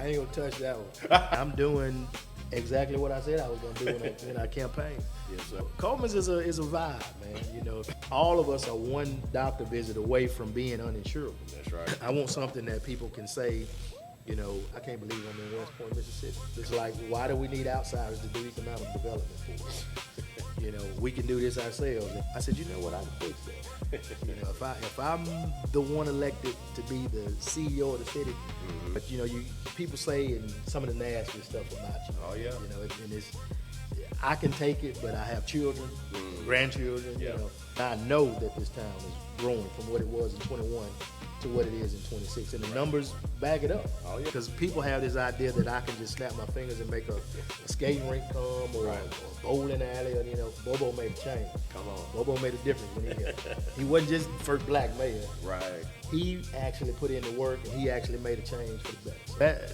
I ain't gonna touch that one. I'm doing exactly what I said I was gonna do in our campaign. Yes, sir. Coleman's is a vibe, man. You know, all of us are one doctor visit away from being uninsurable. That's right. I want something that people can say, you know, I can't believe I'm in West Point, Mississippi. It's like, why do we need outsiders to do economic development for us? You know, we can do this ourselves. And I said, you know what, I can fix that. You know, if I'm the one elected to be the CEO of the city, but you know, people say and some of the nasty stuff about you. Oh yeah. You know, and it's, I can take it, but I have children, grandchildren. Yeah. You know, I know that this town is growing from what it was in 21 to what it is in 26, and the numbers back it up. Oh yeah. Because people have this idea that I can just snap my fingers and make a skating rink come or a bowling alley. Or, you know, Bobo made a change. Come on. Bobo made a difference when he got. He wasn't just the first black mayor. Right. He actually put in the work, and he actually made a change for the better.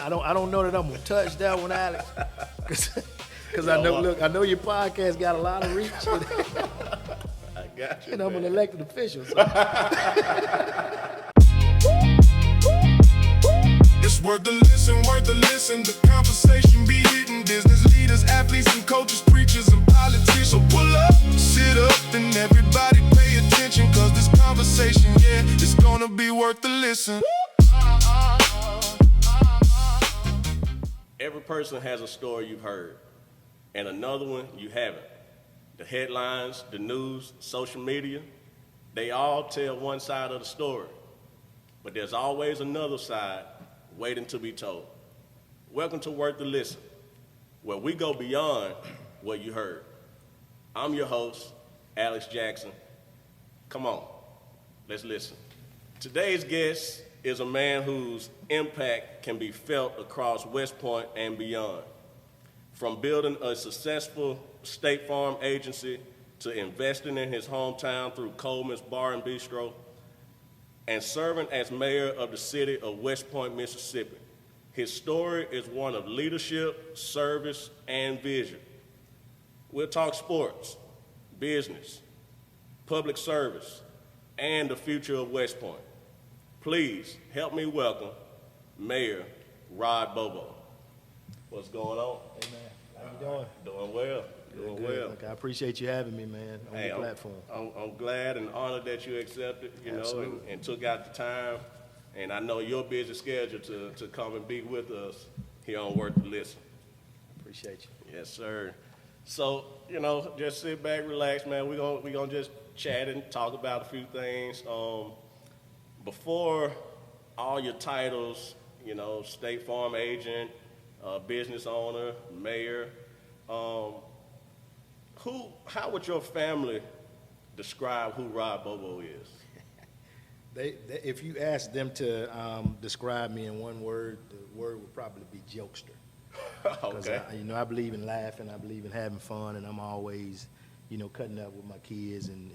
I don't know that I'm gonna touch that one, Alex, because I know your podcast got a lot of reach. I got you. And I'm an elected official. So. It's worth the listen. The conversation be hitting business leaders, athletes and coaches, preachers and politicians. So pull up, sit up, and everybody pay attention. Cause this conversation, yeah, it's gonna be worth the listen. Every person has a story you've heard, and another one you haven't. The headlines, the news, social media, they all tell one side of the story. But there's always another side waiting to be told. Welcome to Worth the Listen, where we go beyond what you heard. I'm your host, Alex Jackson. Come on, let's listen. Today's guest is a man whose impact can be felt across West Point and beyond. From building a successful State Farm agency to investing in his hometown through Coleman's Bar and Bistro, and serving as mayor of the city of West Point, Mississippi. His story is one of leadership, service, and vision. We'll talk sports, business, public service, and the future of West Point. Please help me welcome Mayor Rod Bobo. What's going on? Hey man, how you doing? Doing well. Doing Good. well. Look, I appreciate you having me, man, on your platform. I'm glad and honored that you accepted, and took out the time. And I know your busy schedule to come and be with us here on Worth the Listen. Appreciate you. Yes, sir. So, just sit back, relax, man. We're gonna just chat and talk about a few things. Before all your titles, State Farm agent, business owner, mayor, how would your family describe who Rod Bobo is? If you ask them to describe me in one word, the word would probably be jokester. Okay. I believe in laughing, I believe in having fun, and I'm always, cutting up with my kids and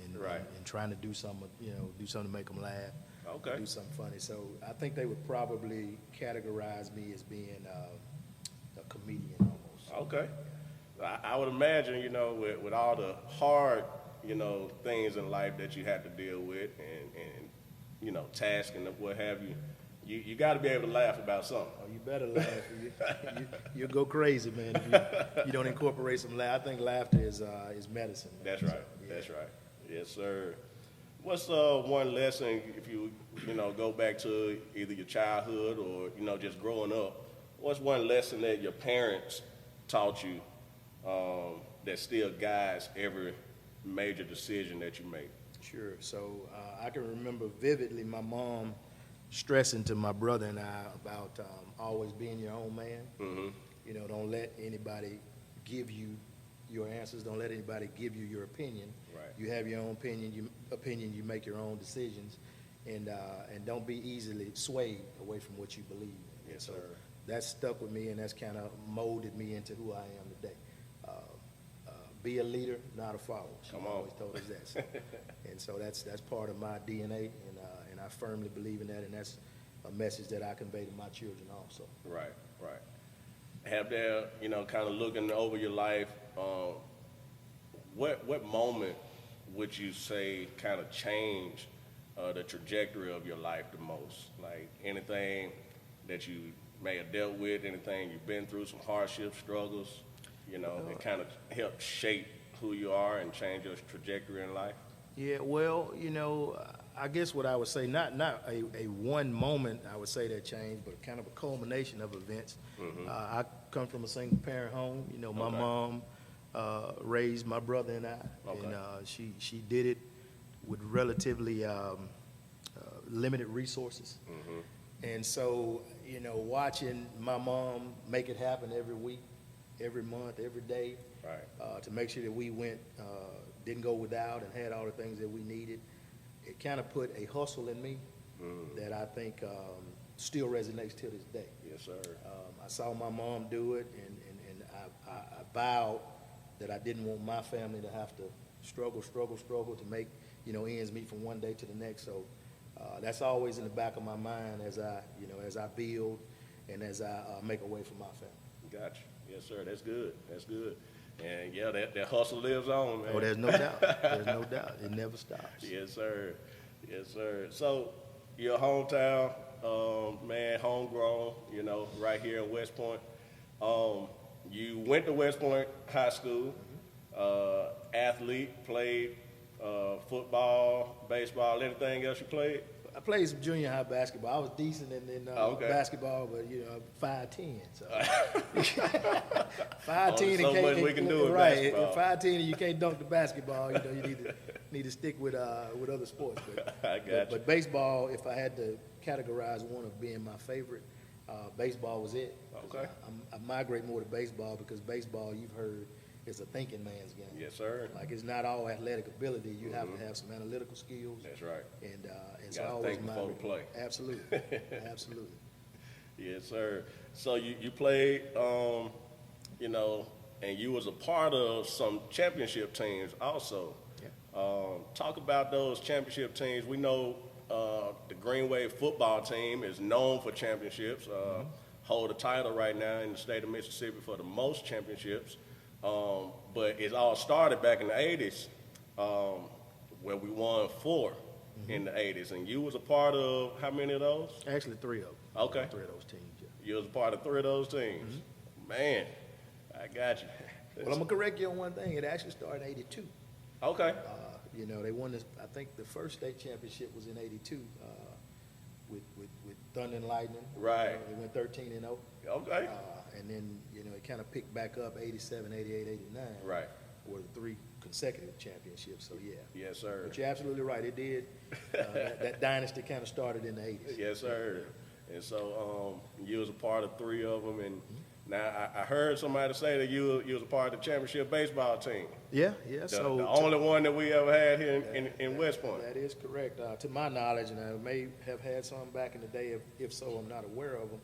trying to do something, do something to make them laugh. Okay. Do something funny. So I think they would probably categorize me as being a comedian almost. Okay. I would imagine, with all the hard, things in life that you have to deal with and tasks and what have you, you got to be able to laugh about something. Oh, you better laugh. You'll go crazy, man, if you don't incorporate some laugh. I think laughter is medicine. Man. That's right. So, yeah. That's right. Yes, sir. What's one lesson, if you go back to either your childhood or, just growing up, what's one lesson that your parents taught you that still guides every major decision that you make? Sure. So I can remember vividly my mom stressing to my brother and I about always being your own man. Mm-hmm. Don't let anybody give you your answers. Don't let anybody give you your opinion. Right. You have your own opinion. You make your own decisions, and don't be easily swayed away from what you believe in. Yes, so sir. That stuck with me, and that's kind of molded me into who I am today. Be a leader, not a follower. She always told us that. So, and so that's part of my DNA, and I firmly believe in that, and that's a message that I convey to my children also. Right. Have there, kind of looking over your life, what moment would you say kind of changed the trajectory of your life the most? Like anything that you may have dealt with, anything you've been through, some hardships, struggles, it kind of helped shape who you are and change your trajectory in life? Yeah, well, I guess what I would say, not a one moment I would say that changed, but kind of a culmination of events. I come from a single parent home. My Okay. mom raised my brother and I, Okay. and she did it with relatively limited resources. And so, watching my mom make it happen every week, every month, every day, Right. to make sure that we didn't go without and had all the things that we needed, it kind of put a hustle in me that I think still resonates to this day. Yes, sir. I saw my mom do it, and I vowed that I didn't want my family to have to struggle to make, ends meet from one day to the next. So that's always in the back of my mind as I build and as I make a way for my family. Gotcha. Yes, sir. That's good. That's good. And yeah, that hustle lives on, man. Oh, there's no doubt. There's no doubt. It never stops. Yes, sir. Yes, sir. So, your hometown, man, homegrown, right here in West Point. You went to West Point High School, athlete, played football, baseball, anything else you played? I played some junior high basketball. I was decent in basketball, but 5'10", so 5'10" so much we can do in right. basketball. At 5'10" and you can't dunk the basketball. You need to stick with other sports. But, I got you. But baseball, if I had to categorize one of being my favorite, baseball was it. Okay. I migrate more to baseball because baseball, you've heard, is a thinking man's game. Yes, sir. Like, it's not all athletic ability. You have to have some analytical skills. That's right. And so Gotta I always think before we play. Absolutely, absolutely. Yes, sir. So you played, and you was a part of some championship teams also. Yeah. Talk about those championship teams. We know the Green Wave football team is known for championships. Hold a title right now in the state of Mississippi for the most championships. But it all started back in the 80s, where we won 4 in the 80s. And you was a part of how many of those? Actually, 3 of them. Okay. 3 of those teams, yeah. You was a part of 3 of those teams. Man, I got you. Well, I'm going to correct you on one thing. It actually started in 82. Okay. They won this, I think the first state championship was in 82 with Thunder and Lightning. Right. They went 13-0. Okay. And then, it kind of picked back up 87, 88, 89. Right. Were the 3 consecutive championships, so yeah. Yes, sir. But you're absolutely right. It did. That dynasty kind of started in the 80s. Yes, sir. And so you was a part of 3 of them. And now I heard somebody say that you was a part of the championship baseball team. Yeah. The only one that we ever had here in West Point. That is correct. To my knowledge, and I may have had some back in the day. If so, I'm not aware of them.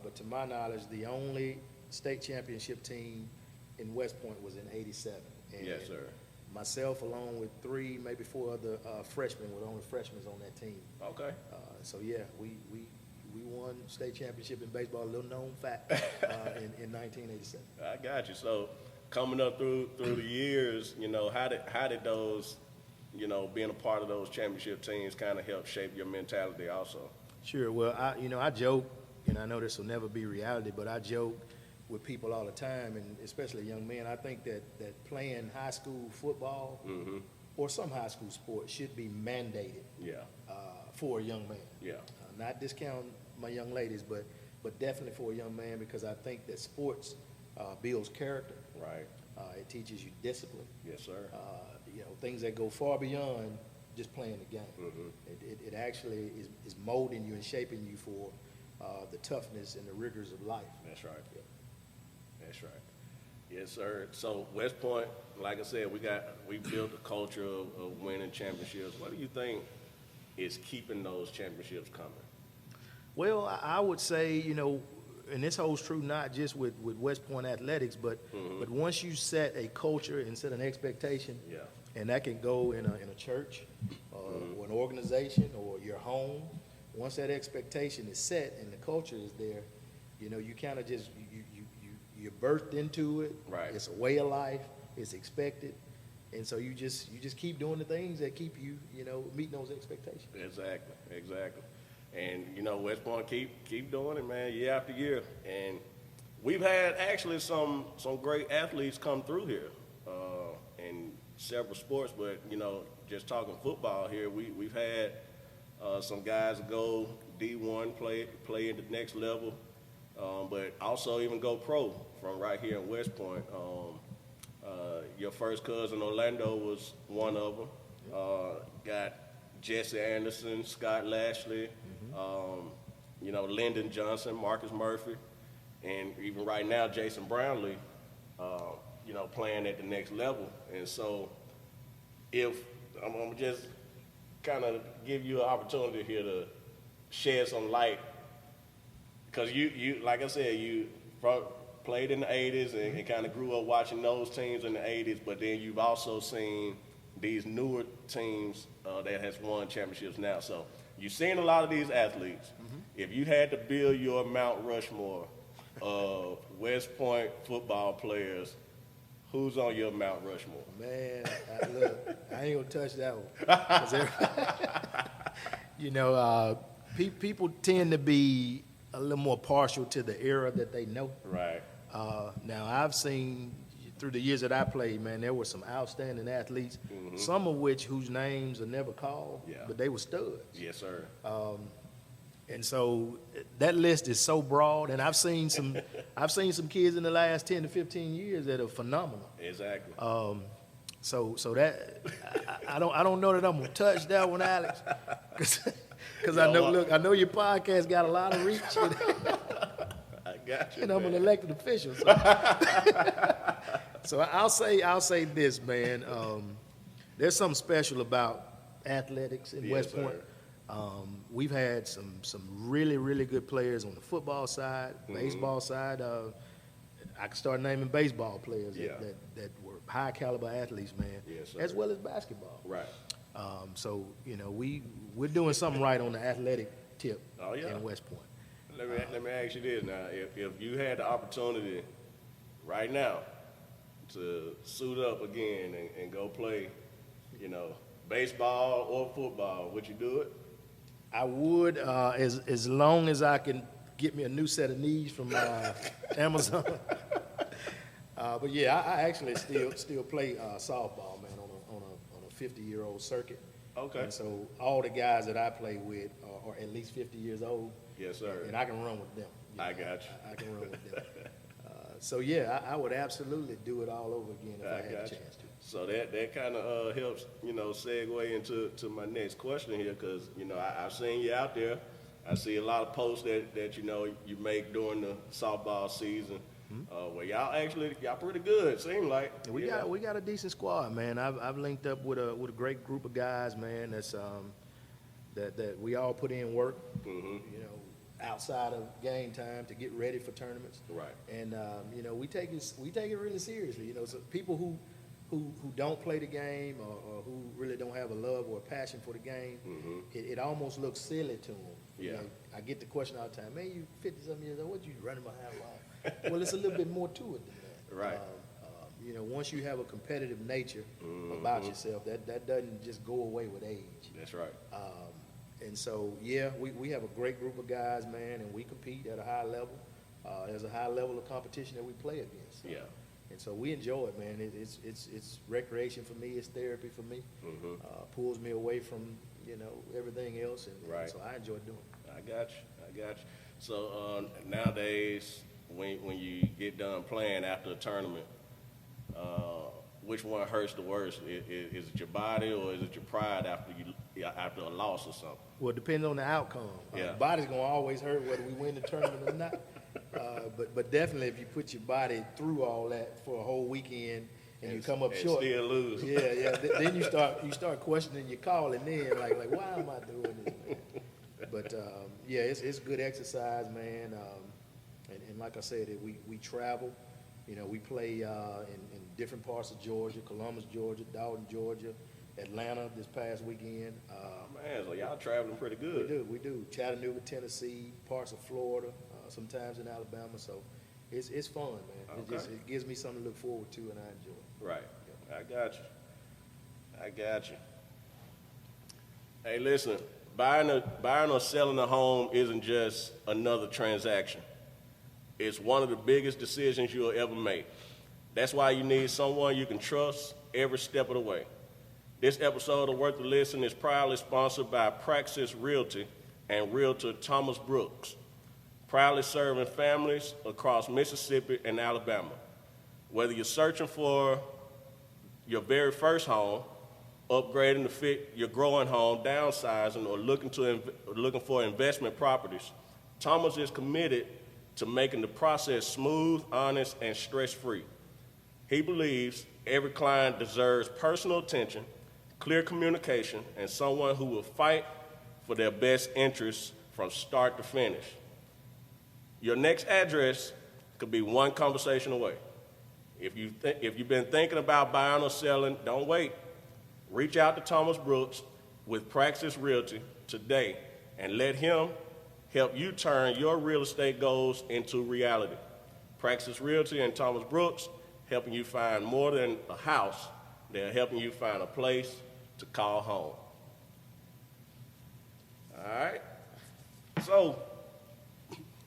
But to my knowledge, the only state championship team in West Point was in 87. And Yes, sir. myself, along with 3, maybe 4 other freshmen, were the only freshmen on that team. Okay. So yeah, we won state championship in baseball, a little known fact, in 1987. I got you. So coming up through the years, how did those, being a part of those championship teams kind of help shape your mentality also? Sure. Well, I joke, and I know this will never be reality, but I joke with people all the time, and especially young men. I think that playing high school football or some high school sport should be mandated Yeah. for a young man. Yeah. Not discount my young ladies, but definitely for a young man, because I think that sports builds character. Right. It teaches you discipline. Yes, sir. Things that go far beyond just playing the game. It actually is molding you and shaping you for the toughness and the rigors of life. That's right. That's right. Yes, sir. So West Point, like I said, we built a culture of winning championships. What do you think is keeping those championships coming? Well, I would say, and this holds true not just with West Point athletics, but once you set a culture and set an expectation, Yeah. and that can go in a church or an organization or your home. Once that expectation is set and the culture is there, you kind of just you're birthed into it. Right. It's a way of life. It's expected, and so you just keep doing the things that keep you meeting those expectations. Exactly. And, you know, West Point keep doing it, man, year after year. And we've had actually some great athletes come through here in several sports, but, you know, just talking football here, we've had some guys go D1, play at the next level, but also even go pro from right here in West Point. Your first cousin Orlando was one of them. Got Jesse Anderson, Scott Lashley, you know, Lyndon Johnson, Marcus Murphy, and even right now Jason Brownlee, you know, playing at the next level. And so if I'm gonna just kind of give you an opportunity here to shed some light, because you like I said, you played in the 80s and kind of grew up watching those teams in the 80s, but then you've also seen these newer teams that has won championships now. So you've seen a lot of these athletes. If you had to build your Mount Rushmore of West Point football players, who's on your Mount Rushmore? Man, look, I ain't gonna touch that one. 'Cause you know, people tend to be a little more partial to the era that they know. Right. Now, I've seen through the years that I played, man, there were some outstanding athletes, some of whose names are never called, but they were studs. Yes, sir. And so that list is so broad, and I've seen some kids in the last 10 to 15 years that are phenomenal. Exactly. So that I don't know that I'm gonna touch that one, Alex, because I know your podcast got a lot of reach. I got you. And I'm an elected official, so, so I'll say this, man. There's something special about athletics in West Point. We've had some really, really good players on the football side, baseball side. I can start naming baseball players that were high caliber athletes, man, as well as basketball. Right. So, you know, we're doing something right on the athletic tip in West Point. Let me ask you this now. If you had the opportunity right now to suit up again and go play, you know, baseball or football, would you do it? I would, as long as I can get me a new set of knees from Amazon. But yeah, I actually still play softball, man, on a 50-year-old circuit. Okay. And so all the guys that I play with are at least 50 years old. Yes, sir. And I can run with them. I got you. I can run with them. So yeah, I would absolutely do it all over again if I had a chance to. So that kind of helps, you know, segue into my next question here, because, you know, I've seen you out there. I see a lot of posts that you know you make during the softball season. Where y'all pretty good. Seem like we got a decent squad, man. I've linked up with a great group of guys, man. That's that we all put in work. You know, outside of game time to get ready for tournaments. Right. And you know, we take it really seriously. You know, so people who don't play the game or who really don't have a love or a passion for the game, it almost looks silly to them. Yeah. You know, I get the question all the time, man, you 50-something years old, what you running behind why? Well, it's a little bit more to it than that. Right. You know, once you have a competitive nature about yourself, that doesn't just go away with age. That's right. And so, yeah, we have a great group of guys, man, and we compete at a high level. There's a high level of competition that we play against. So. Yeah. And so we enjoy it, man. It's recreation for me. It's therapy for me. Pulls me away from, you know, everything else. And so I enjoy doing it. I got you. So nowadays, when you get done playing after a tournament, which one hurts the worst? Is it your body or is it your pride after a loss or something? Well, it depends on the outcome. The body's going to always hurt whether we win the tournament or not. But definitely if you put your body through all that for a whole weekend and you come up short. Still lose. Yeah. Then you start questioning your call, and then like why am I doing this, man? But yeah, it's good exercise, man. And like I said, we travel. You know, we play in different parts of Georgia, Columbus, Georgia, Dalton, Georgia, Atlanta this past weekend. Man, so y'all traveling pretty good. We do. Chattanooga, Tennessee, parts of Florida, sometimes in Alabama. So it's fun, man. Okay. It gives me something to look forward to, and I enjoy it. Right. Yeah. I got you. Hey, listen, buying or selling a home isn't just another transaction. It's one of the biggest decisions you'll ever make. That's why you need someone you can trust every step of the way. This episode of Worth the Listen is proudly sponsored by Praxis Realty and Realtor Thomas Brooks, proudly serving families across Mississippi and Alabama. Whether you're searching for your very first home, upgrading to fit your growing home, downsizing, or looking for investment properties, Thomas is committed to making the process smooth, honest, and stress-free. He believes every client deserves personal attention, clear communication, and someone who will fight for their best interests from start to finish. Your next address could be one conversation away. If you've been thinking about buying or selling, don't wait. Reach out to Thomas Brooks with Praxis Realty today and let him help you turn your real estate goals into reality. Praxis Realty and Thomas Brooks helping you find more than a house. They're helping you find a place to call home. All right. So,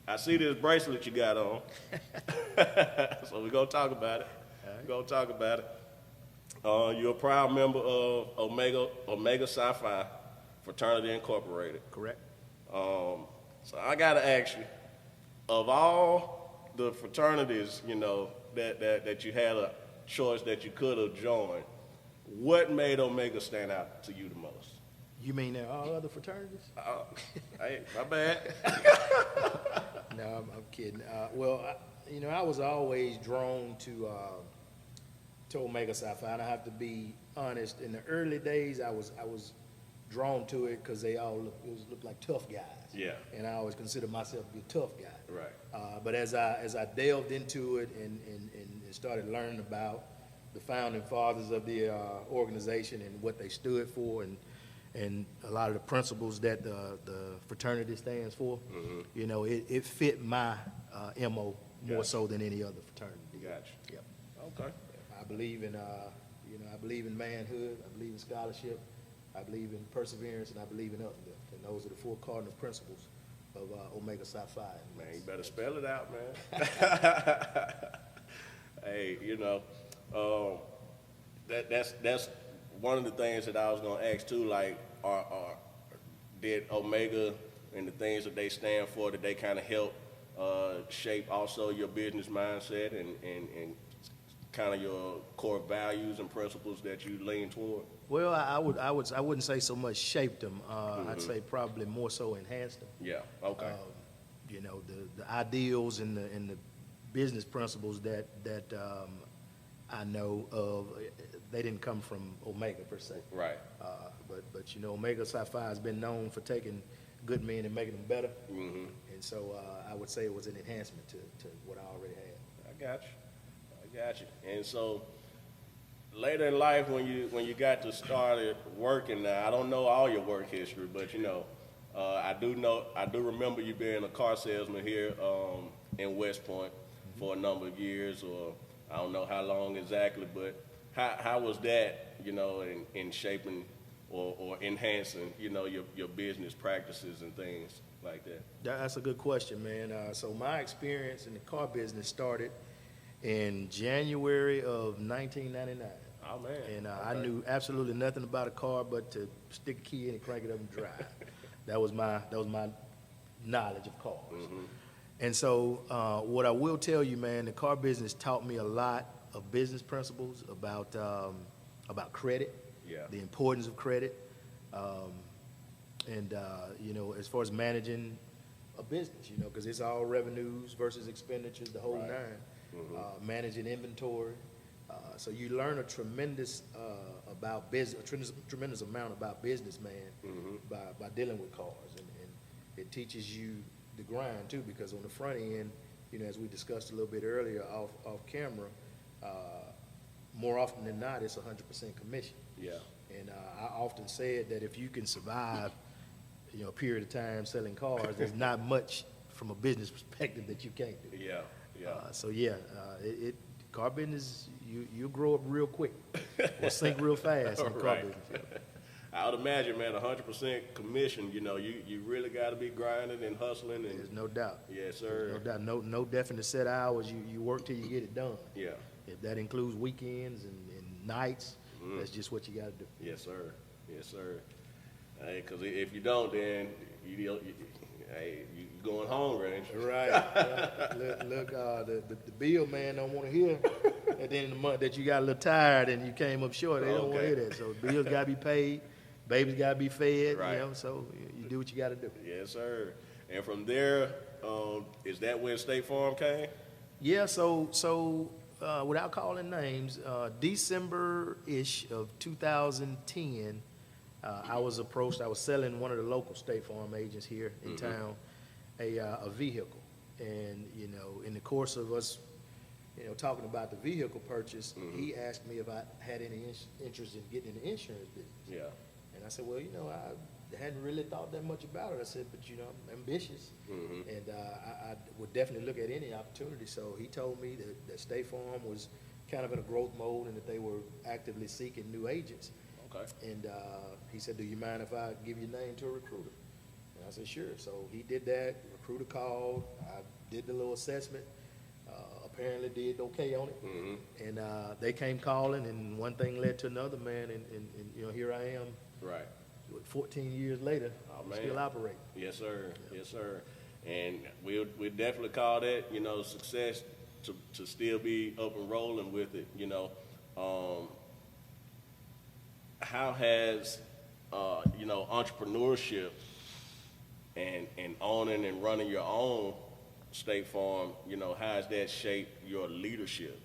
I see this bracelet you got on. So we're going to talk about it. You're a proud member of Omega Psi Phi Fraternity Incorporated. Correct. So I got to ask you, of all the fraternities, that you had a choice that you could have joined, what made Omega stand out to you the most? You mean there are all other fraternities? Hey, my bad. No, I'm kidding. I was always drawn to Omega Psi Phi, and I have to be honest. In the early days, I was drawn to it because they all looked like tough guys. Yeah. And I always considered myself to be a tough guy. Right. But as I delved into it and started learning about the founding fathers of the organization and what they stood for, and a lot of the principles that the fraternity stands for, it fit my MO more so than any other fraternity. Gotcha. Yep. Okay. I believe in, I believe in manhood. I believe in scholarship. I believe in perseverance, and I believe in uplift. And those are the 4 cardinal principles of Omega Psi Phi. Man, you better spell it out, man. Hey, that's one of the things that I was gonna ask too. Like, did Omega and the things that they stand for, did they kind of help shape also your business mindset and kind of your core values and principles that you lean toward? Well, I wouldn't say so much shaped them. I'd say probably more so enhanced them. Yeah. Okay. The ideals and the business principles that I know of, they didn't come from Omega per se. Right. But Omega Psi Phi has been known for taking good men and making them better. Mm-hmm. And so I would say it was an enhancement to what I already had. I got you. And so later in life, when you got to start working, now I don't know all your work history, but I do remember you being a car salesman here in West Point for a number of years, or I don't know how long exactly, but how was that, in shaping or enhancing, your business practices and things like that? That's a good question, man. So my experience in the car business started in January of 1999. Oh, man. And okay. I knew absolutely nothing about a car but to stick a key in and crank it up and drive. That was my knowledge of cars. Mm-hmm. And so what I will tell you, man, the car business taught me a lot of business principles about credit, the importance of credit, and as far as managing a business, because it's all revenues versus expenditures, the whole nine. Mm-hmm. Managing inventory. So you learn a tremendous about business, tremendous amount about business, man, by dealing with cars, and it teaches you the grind too, because on the front end, as we discussed a little bit earlier off camera, more often than not, it's 100% commission. Yeah. And I often said that if you can survive, a period of time selling cars, there's not much from a business perspective that you can't do. Yeah. Yeah. Car business, you grow up real quick or sink real fast in the car business. I would imagine, man, 100% commission. You know, you really got to be grinding and hustling. And There's no doubt. yes, sir. No doubt. No definite set hours. You work till you get it done. Yeah. If that includes weekends and nights, that's just what you got to do. Yes, sir. Yes, sir. Hey, because if you don't, then you going hungry, ain't you? Right. Look, the bill man don't want to hear at the end of the month that you got a little tired and you came up short. They don't want to hear that. So bills got to be paid, babies got to be fed. Right. You know, so you do what you got to do. Yes, sir. And from there, is that when State Farm came? Yeah. So without calling names, December-ish of 2010. I was approached. I was selling one of the local State Farm agents here in town a vehicle, and you know, in the course of us, you know, talking about the vehicle purchase, he asked me if I had any interest in getting in the insurance business. Yeah. And I said, well, you know, I hadn't really thought that much about it. I said, but you know, I'm ambitious, and I would definitely look at any opportunity. So he told me that State Farm was kind of in a growth mode and that they were actively seeking new agents. Okay. And he said, do you mind if I give your name to a recruiter? And I said, sure. So he did that. Recruiter called. I did the little assessment. Apparently did okay on it. And they came calling, and one thing led to another, man. And you know, here I am. Right. 14 years later, Oh, man. still operating. Yes, sir. Yes, sir. And we definitely call that, you know, success to still be up and rolling with it, you know. How has, you know, entrepreneurship and owning and running your own State Farm, you know, how has that shaped your leadership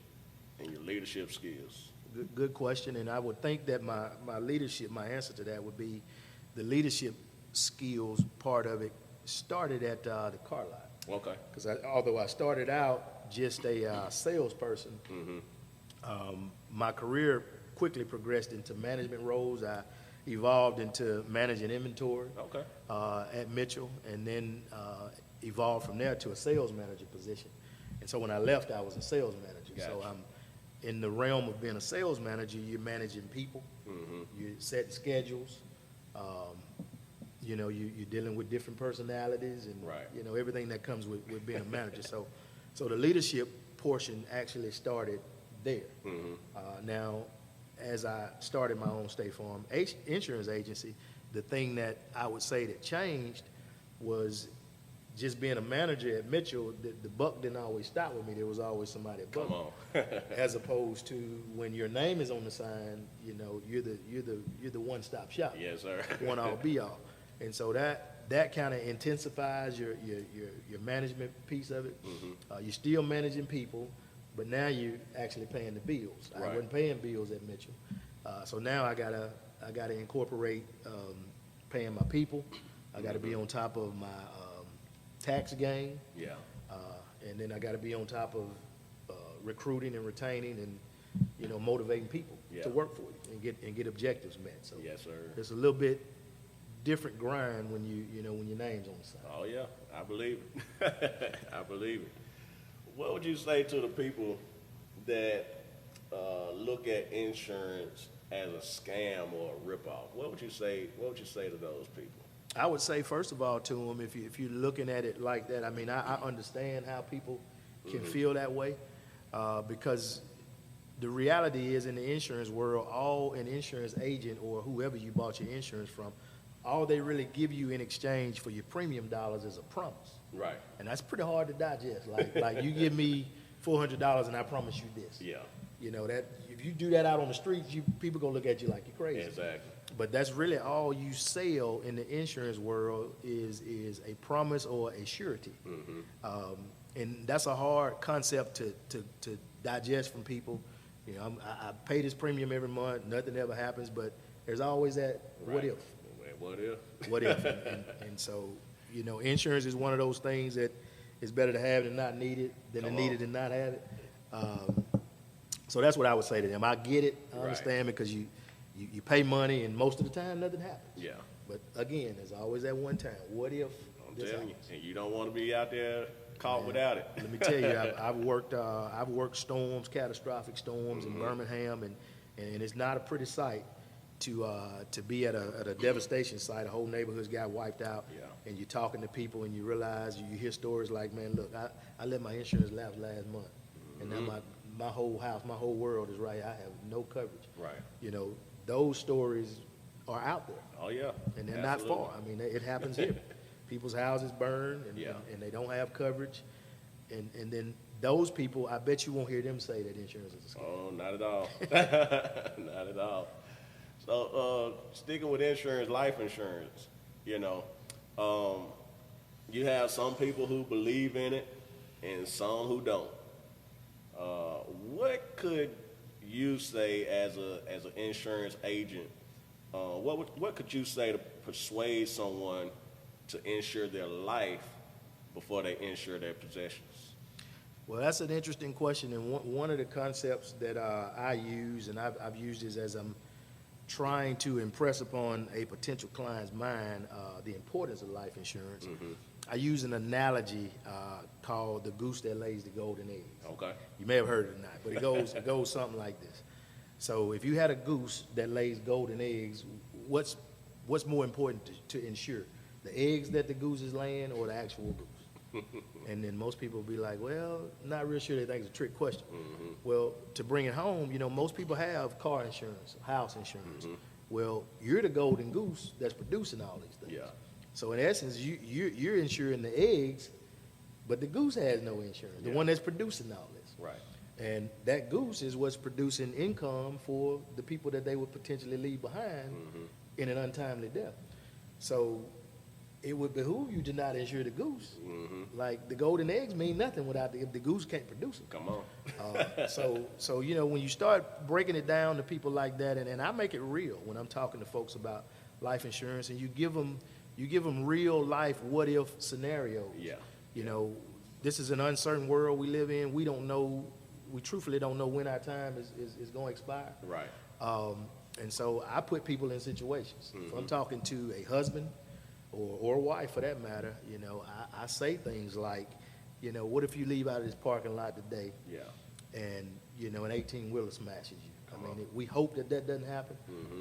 and your leadership skills? Good question. And I would think that my leadership, my answer to that would be the leadership skills part of it started at the car lot. Okay. Because although I started out just a salesperson, my career quickly progressed into management roles. I evolved into managing inventory Okay. at Mitchell, and then evolved from there to a sales manager position. And so when I left, I was a sales manager. So Gotcha. I'm in the realm of being a sales manager. You're managing people, you're setting schedules. You know, you're dealing with different personalities and Right. you know, everything that comes with being a manager. So the leadership portion actually started there. Now, as I started my own State Farm insurance agency, the thing that I would say that changed was just being a manager at Mitchell. The buck didn't always stop with me. There was always somebody above Come me. on. As opposed to when your name is on the sign, you know, you're the one-stop shop. Yes, sir. One all be all. And so that kind of intensifies your management piece of it. You're still managing people, but now you're actually paying the bills. I Right. wasn't paying bills at Mitchell, so now I gotta incorporate paying my people. I gotta be on top of my tax game, Yeah. and then I gotta be on top of recruiting and retaining and you know, motivating people Yeah. to work for you and get objectives met. So Yes, sir. it's a little bit different grind when you know, when your name's on the side. Oh, yeah. I believe it. I believe it. What would you say to the people that look at insurance as a scam or a ripoff? What would you say to those people? I would say, first of all, to them, if you're looking at it like that, I mean, I understand how people can feel that way, because the reality is in the insurance world, all an insurance agent or whoever you bought your insurance from, all they really give you in exchange for your premium dollars is a promise. Right. And that's pretty hard to digest. Like you give me $400 and I promise you this. Yeah. You know, that if you do that out on the streets, people gonna look at you like you're crazy. Exactly. But that's really all you sell in the insurance world is a promise or a surety. And that's a hard concept to digest from people. You know, I pay this premium every month, nothing ever happens, but there's always that what Right. if? What if? What if? And so, you know, insurance is one of those things that is better to have than not need it, than to Come need on. it and not have it. So that's what I would say to them. I get it, I Right. understand, because you pay money and most of the time nothing happens. Yeah. But again, there's always that one time. What if I'm this telling you. happens? And you don't want to be out there caught without it. Let me tell you, I've worked storms, catastrophic storms in Birmingham, and it's not a pretty sight. to be at a devastation site, a whole neighborhood's got wiped out, Yeah. and you're talking to people and you realize you hear stories like, man, look, I let my insurance lapse last month, and now my whole house, my whole world is right. I have no coverage. Right. You know, those stories are out there, Oh, yeah. and they're Absolutely. not far. I mean, it happens here. People's houses burn, and, Yeah. and they don't have coverage, and then those people, I bet you won't hear them say that insurance is a scam. Oh, not at all. Not at all. So, sticking with insurance, life insurance, you know, you have some people who believe in it and some who don't. What could you say as an insurance agent? What could you say to persuade someone to insure their life before they insure their possessions? Well, that's an interesting question, and one of the concepts that I use, and I've used this as I'm trying to impress upon a potential client's mind the importance of life insurance. I use an analogy called the goose that lays the golden eggs. Okay. You may have heard it or not, but it goes something like this. So if you had a goose that lays golden eggs, what's more important to insure? The eggs that the goose is laying or the actual goose? And then most people will be like, well, not real sure. They think it's a trick question. Well, to bring it home, you know, most people have car insurance, house insurance. Well, you're the golden goose that's producing all these things. Yeah. So in essence, you're insuring the eggs, but the goose has no insurance, the Yeah. one that's producing all this. Right. And that goose is what's producing income for the people that they would potentially leave behind in an untimely death. So it would behoove you to not insure the goose. Like the golden eggs mean nothing if the goose can't produce them. Come on. So you know, when you start breaking it down to people like that, and I make it real when I'm talking to folks about life insurance, and you give them real life what if scenarios. Yeah. You know, this is an uncertain world we live in. We truthfully don't know when our time is going to expire. Right. And so I put people in situations. If I'm talking to a husband or a wife for that matter, you know, I say things like, you know, what if you leave out of this parking lot today Yeah. and, you know, an 18-wheeler smashes you? I mean, we hope that doesn't happen,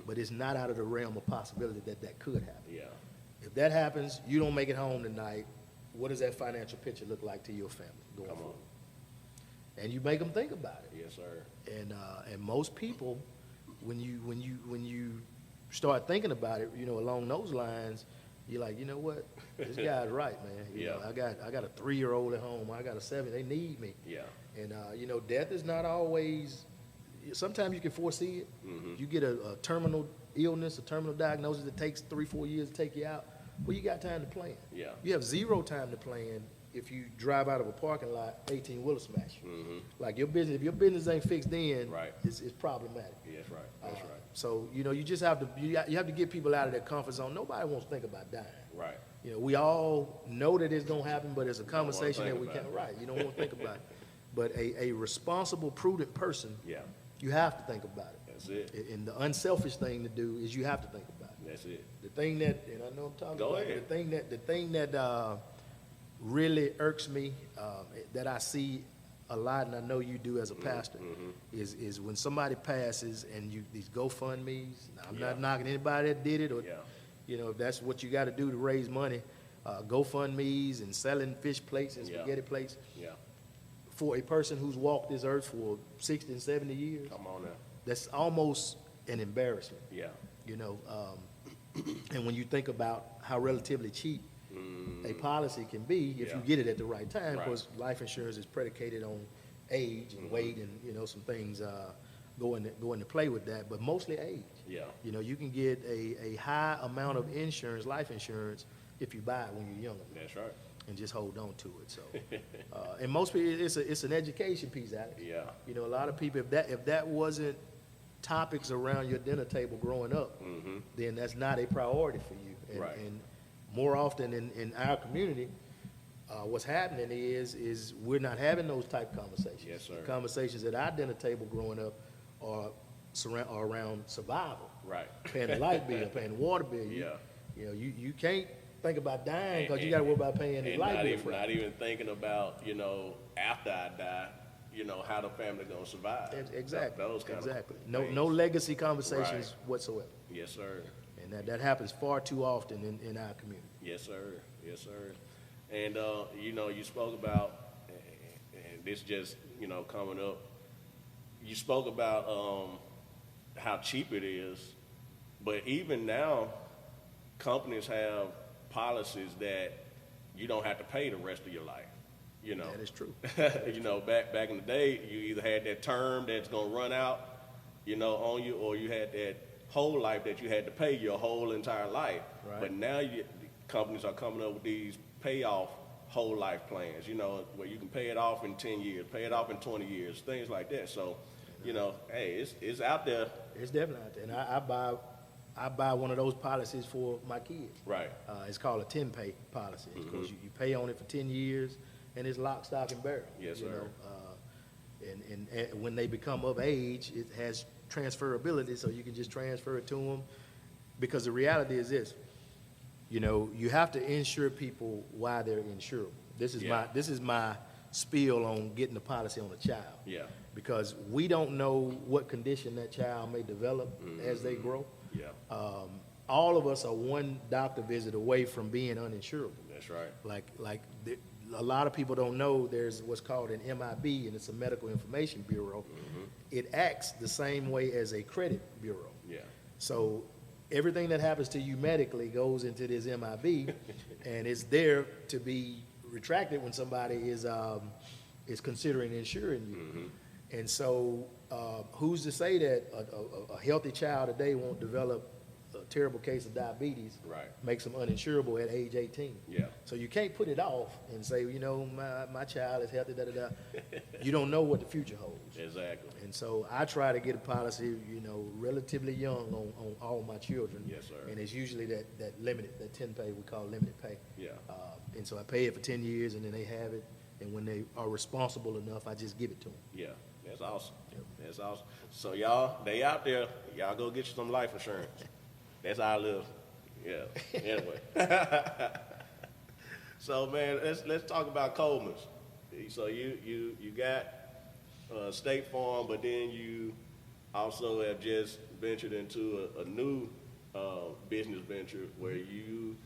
but it's not out of the realm of possibility that could happen. Yeah. If that happens, you don't make it home tonight, what does that financial picture look like to your family going Come on. forward? And you make them think about it. Yes, sir. And most people, when you start thinking about it, you know, along those lines, you're like, you know what, this guy's right, man. You know, I got a 3-year-old at home, I got a 7. They need me. Yeah. And you know, death is not always. Sometimes you can foresee it. You get a terminal illness, a terminal diagnosis that takes 3-4 years to take you out. Well, you got time to plan. Yeah. You have 0 time to plan if you drive out of a parking lot, 18-wheeler smash you. Like your business, if your business ain't fixed in, Right. it's problematic. Yes, right. That's right. So you know, you just have to you have to get people out of their comfort zone. Nobody wants to think about dying. Right. You know, we all know that it's gonna happen, but it's a don't wanna conversation that think we about can't. it. Right. You don't want to think about it. But a responsible, prudent person, Yeah. you have to think about it. That's it. And the unselfish thing to do is you have to think about it. That's it. The thing that, and I know I'm talking Go about ahead. the thing that really irks me, that I see a lot, and I know you do as a pastor, is when somebody passes and these GoFundMe's. I'm Yeah. not knocking anybody that did it, or Yeah. you know, if that's what you got to do to raise money, GoFundMe's and selling fish plates and Yeah. spaghetti plates Yeah. for a person who's walked this earth for 60 and 70 years. Come on now. That's almost an embarrassment. Yeah. You know, and when you think about how relatively cheap a policy can be if Yeah. you get it at the right time, Right. because life insurance is predicated on age and weight, and you know, some things go into play with that, but mostly age. Yeah. You know, you can get a high amount of insurance, life insurance, if you buy it when you're younger, That's right. and just hold on to it. So, and most people, it's an education piece, Alex. Yeah. You know, a lot of people, if that wasn't topics around your dinner table growing up, then that's not a priority for you. And, Right. and more often in our community, what's happening is we're not having those type conversations. Yes, sir. The conversations at our dinner table growing up are around survival. Right. Paying the light bill, paying the water bill. Yeah. You know, you can't think about dying because you And- got to worry about paying the And light not bill. even, not even thinking about, you know, after I die, you know, how the family gonna survive. Exactly. Those kind Exactly. of No, things. no legacy conversations whatsoever. Yes, sir. And that happens far too often in our community. Yes, sir. Yes, sir. And, you know, you spoke about, and this just, you know, coming up, you spoke about how cheap it is, but even now, companies have policies that you don't have to pay the rest of your life, you know. That is true. You know, back in the day, you either had that term that's gonna run out, you know, on you, or you had that whole life that you had to pay your whole entire life. Right. But now companies are coming up with these payoff whole life plans, you know, where you can pay it off in 10 years, pay it off in 20 years, things like that. So, you know, hey, it's out there. It's definitely out there. And I buy one of those policies for my kids. Right. It's called a 10-pay policy because you pay on it for 10 years and it's lock, stock, and barrel. Yes, you sir. know. And when they become of age, it has transferability, so you can just transfer it to them. Because the reality is this, you know, you have to insure people while they're insurable. This is my spiel on getting the policy on a child. Yeah. Because we don't know what condition that child may develop as they grow. Yeah. All of us are one doctor visit away from being uninsurable. That's right. A lot of people don't know there's what's called an MIB, and it's a Medical Information Bureau. It acts the same way as a credit bureau. Yeah. So everything that happens to you medically goes into this MIB, and it's there to be retracted when somebody is considering insuring you. And so who's to say that a healthy child today won't develop a terrible case of diabetes, Right. makes them uninsurable at age 18. Yeah. So you can't put it off and say, you know, my child is healthy, da-da-da. You don't know what the future holds. Exactly. And so I try to get a policy, you know, relatively young on all my children. Yes, sir. And it's usually that limited, that 10 pay, we call limited pay. Yeah. And so I pay it for 10 years and then they have it. And when they are responsible enough, I just give it to them. Yeah. That's awesome. That's awesome. So y'all, they out there, y'all go get you some life insurance. That's how I live. Yeah. Anyway. So man, let's talk about Coleman's. So you got State Farm, but then you also have just ventured into a new business venture where you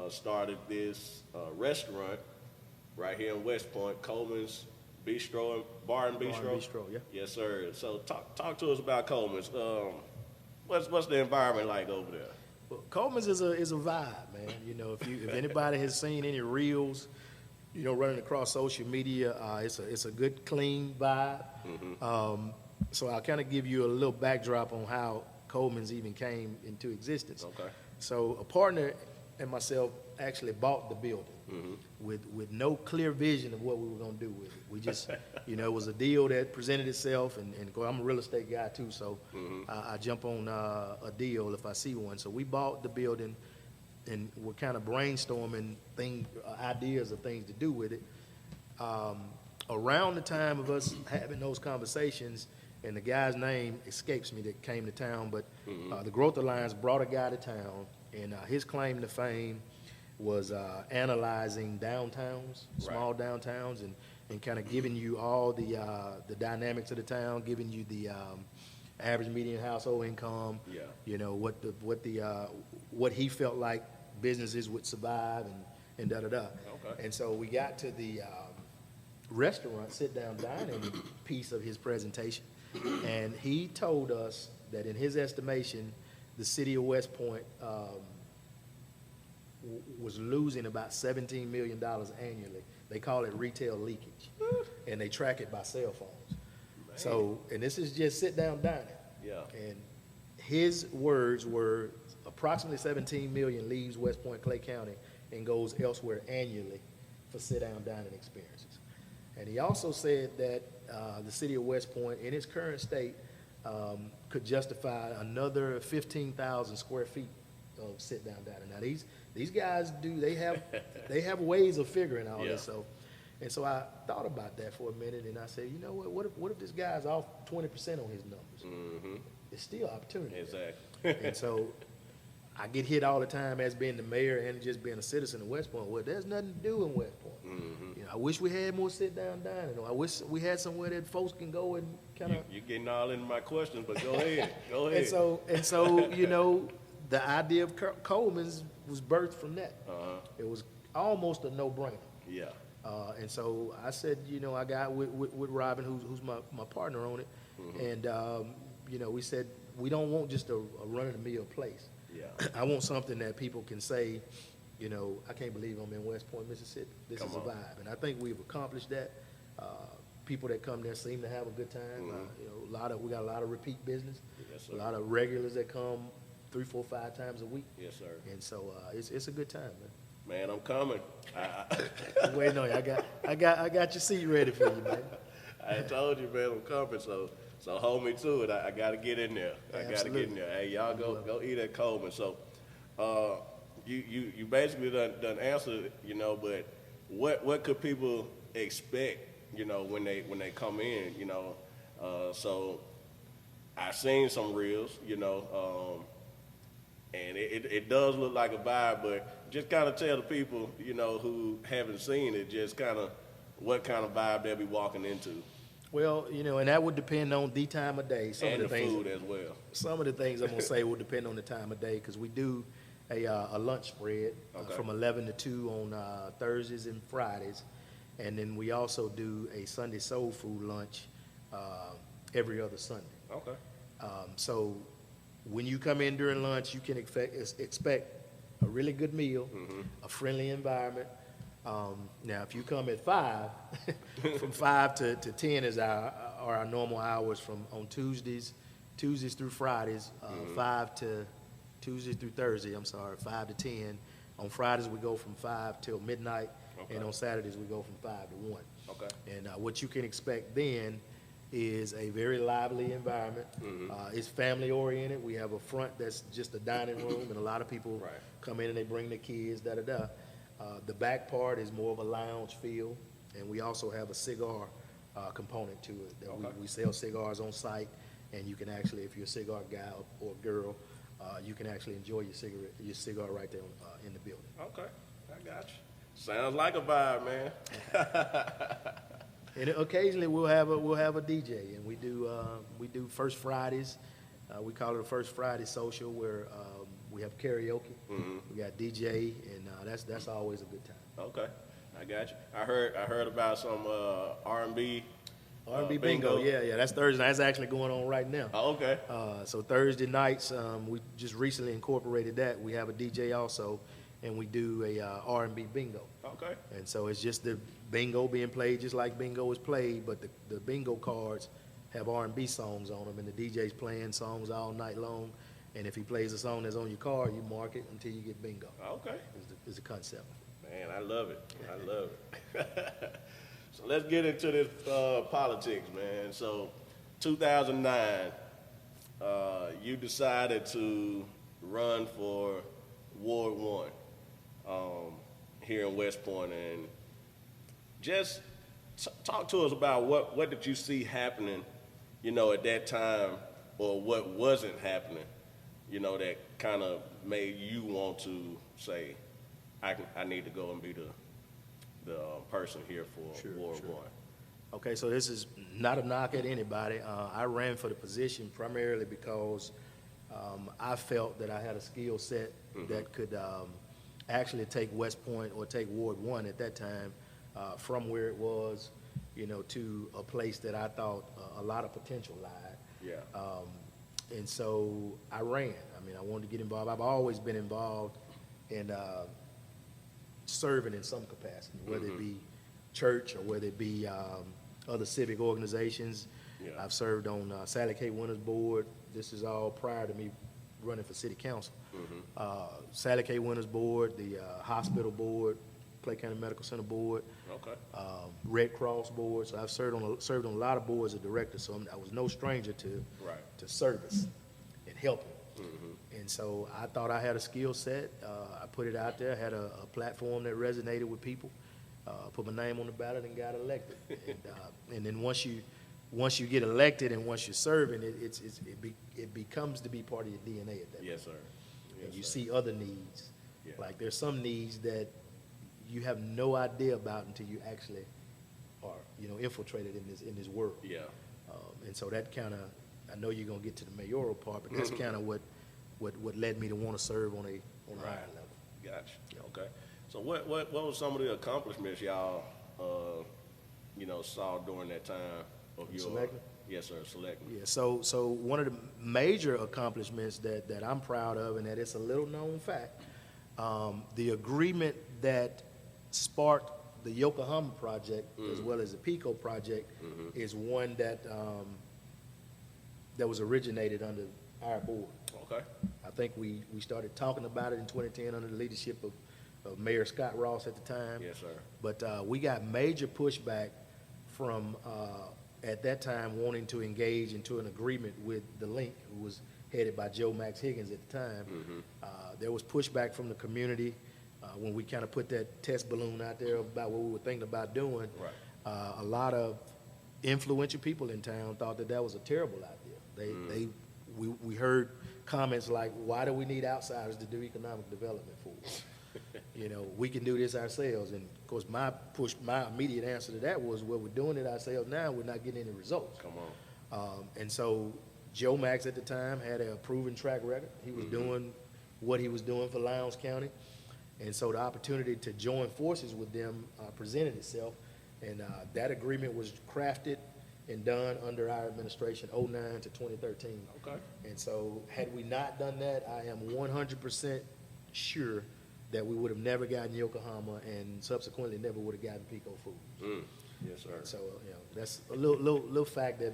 started this restaurant right here in West Point, Coleman's Bistro, Bar and Bistro. Bar and Bistro, yeah. Yes, sir. So talk to us about Coleman's. What's the environment like over there? Well, Coleman's is a vibe, man. You know, if anybody has seen any reels, you know, running across social media, it's a good, clean vibe. So I'll kind of give you a little backdrop on how Coleman's even came into existence. Okay. So a partner and myself actually bought the building with no clear vision of what we were going to do with it. We just, you know, it was a deal that presented itself, and I'm a real estate guy too, so I jump on a deal if I see one. So we bought the building, and we're kind of brainstorming ideas of things to do with it. Around the time of us having those conversations, and the guy's name escapes me that came to town, but the Growth Alliance brought a guy to town, and his claim to fame was analyzing downtowns, small downtowns, and kind of giving you all the dynamics of the town, giving you the average median household income, you know, what he felt like businesses would survive and da-da-da. Okay. And so we got to the restaurant, sit-down dining piece of his presentation, and he told us that in his estimation, the city of West Point was losing about $17 million annually. They call it retail leakage, and they track it by cell phones. Man. So, and this is just sit-down dining. Yeah. And his words were approximately 17 million leaves West Point, Clay County, and goes elsewhere annually for sit-down dining experiences. And he also said that the city of West Point, in its current state, could justify another 15,000 square feet of sit-down dining. Now these guys they have ways of figuring all this. So I thought about that for a minute, and I said, you know what if this guy's off 20% on his numbers? It's still opportunity. Exactly. And so I get hit all the time as being the mayor and just being a citizen of West Point. Well, there's nothing to do in West Point. You know, I wish we had more sit-down dining. I wish we had somewhere that folks can go and kind of. You're getting all into my questions, but go ahead. Go ahead. And so, you know, the idea of Coleman's was birthed from that. It was almost a no-brainer. Yeah. And so I said, you know, I got with Robin, who's my partner on it, and you know, we said we don't want just a run-of-the-mill place. Yeah. I want something that people can say, you know, I can't believe I'm in West Point, Mississippi. This is a vibe, and I think we've accomplished that. People that come there seem to have a good time. You know, we got a lot of repeat business. Yes, sir. A lot of regulars that come 3, 4, 5 times a week. Yes, sir. And so it's a good time, man. Man, I'm coming. I'm waiting on you. I got your seat ready for you, man. I told you, man, I'm coming. So hold me to it. I got to get in there. I got to get in there. Hey, y'all go eat at Coleman. So, you basically done answered, you know. But what could people expect, you know, when they come in, you know? So I've seen some reels, you know, and it does look like a vibe, but just kind of tell the people, you know, who haven't seen it, just kind of what kind of vibe they'll be walking into. Well, you know, and that would depend on the time of day. And the food as well. Some of the things I'm gonna say will depend on the time of day, because we do a lunch spread from 11 to 2 on Thursdays and Fridays, and then we also do a Sunday soul food lunch every other Sunday. Okay. So when you come in during lunch, you can expect a really good meal, a friendly environment. Now, if you come at 5, from 5 to 10 is our normal hours on Tuesdays through Fridays, 5 to Tuesdays through Thursday, 5 to 10. On Fridays, we go from 5 till midnight, and on Saturdays, we go from 5 to 1. Okay. And what you can expect then is a very lively environment. It's family oriented. We have a front that's just a dining room, and a lot of people come in and they bring their kids, The back part is more of a lounge feel, and we also have a cigar component to it. We sell cigars on site, and you can actually, if you're a cigar guy or girl, you can actually enjoy your cigar right there in the building. Okay, I got you. Sounds like a vibe, man. And occasionally we'll have a DJ, and we do First Fridays. We call it a First Friday social, where we have karaoke. We got DJ, and that's always a good time. Okay, I got you. I heard about some R&B. R&B bingo, yeah, that's Thursday. That's actually going on right now. Oh, okay. So Thursday nights, we just recently incorporated that. We have a DJ also, and we do a R&B bingo. Okay. And so it's just the bingo being played just like bingo is played, but the bingo cards have R&B songs on them, and the DJ's playing songs all night long. And if he plays a song that's on your card, you mark it until you get bingo. Okay. Is the concept. Man, I love it. I love it. So let's get into this politics, man. So 2009, you decided to run for Ward 1 here in West Point, and just talk to us about what did you see happening, you know, at that time, or what wasn't happening, you know, that kind of made you want to say, I need to go and be the person here for Ward 1. Okay, so this is not a knock at anybody. I ran for the position primarily because I felt that I had a skill set that could actually take West Point, or take Ward 1 at that time, from where it was, you know, to a place that I thought a lot of potential lied. Yeah. And so I ran. I mean, I wanted to get involved. I've always been involved in serving in some capacity, whether it be church or whether it be other civic organizations. Yeah. I've served on Sally K. Winners Board. This is all prior to me running for city council. Sally K. Winners Board, the hospital board, Clay County Medical Center board, Okay. Red Cross board. So I've served on a lot of boards as director. So I was no stranger to service and helping. And so I thought I had a skill set. I put it out there. I had a platform that resonated with people. Put my name on the ballot and got elected. And then once you get elected and once you're serving, it becomes to be part of your DNA at that point. Yes, sir. And you see other needs. Yeah. Like there's some needs that you have no idea about until you actually are, infiltrated in this world. Yeah. And so that kind of, I know you're gonna get to the mayoral part, but that's kind of what led me to want to serve on a higher level. Gotcha. Okay. So what were some of the accomplishments y'all, saw during that time of your Selecting? Yes, sir. Selecting. Yeah, so one of the major accomplishments that I'm proud of, and that it's a little known fact, the agreement that sparked the Yokohama project as well as the Pico project is one that was originated under our board. Okay. I think we started talking about it in 2010 under the leadership of Mayor Scott Ross at the time. Yes, sir. But we got major pushback from, at that time, wanting to engage into an agreement with the Link, who was headed by Joe Max Higgins at the time. There was pushback from the community when we kind of put that test balloon out there about what we were thinking about doing. Right. A lot of influential people in town thought that was a terrible idea. We heard comments like, "Why do we need outsiders to do economic development for us? We can do this ourselves." And of course, my immediate answer to that was, "Well, we're doing it ourselves now. We're not getting any results." Come on. And so Joe Max at the time had a proven track record. He was doing what he was doing for Lowndes County. And so the opportunity to join forces with them presented itself. And that agreement was crafted and done under our administration, 2009 to 2013. Okay. And so had we not done that, I am 100% sure that we would have never gotten Yokohama and subsequently never would have gotten Pico Foods. Yes, sir. So, that's a little fact that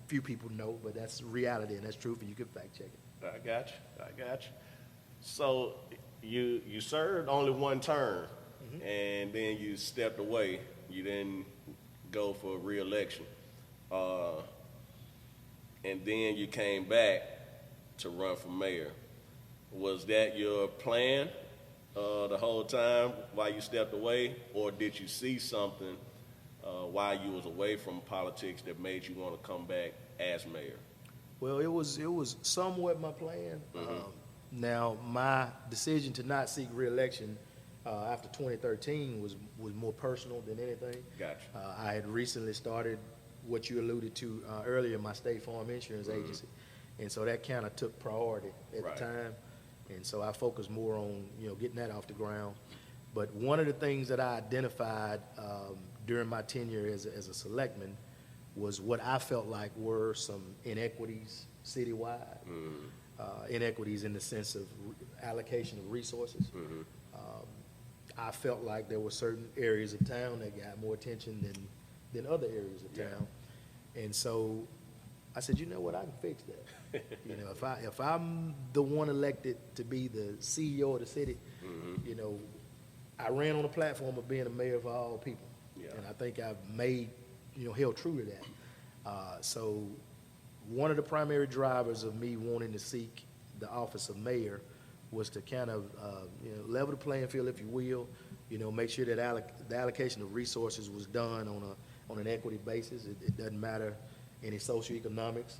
few people know, but that's reality and that's truth, and you can fact check it. I got you. So you served only one term, and then you stepped away. You didn't go for re-election. And then you came back to run for mayor. Was that your plan the whole time while you stepped away, or did you see something while you was away from politics that made you want to come back as mayor? Well, it was somewhat my plan. Now, my decision to not seek re-election after 2013 was more personal than anything. Gotcha. I had recently started what you alluded to earlier, my State Farm Insurance Agency, and so that kind of took priority at the time. And so I focused more on getting that off the ground. But one of the things that I identified during my tenure as a selectman was what I felt like were some inequities citywide. Inequities in the sense of allocation of resources. I felt like there were certain areas of town that got more attention than other areas of town. And so I said, you know what, I can fix that. If I'm the one elected to be the CEO of the city, I ran on the platform of being a mayor for all people. And I think I've held true to that. So one of the primary drivers of me wanting to seek the office of mayor was to kind of level the playing field, if you will, make sure that the allocation of resources was done on an equity basis. It doesn't matter any socioeconomics.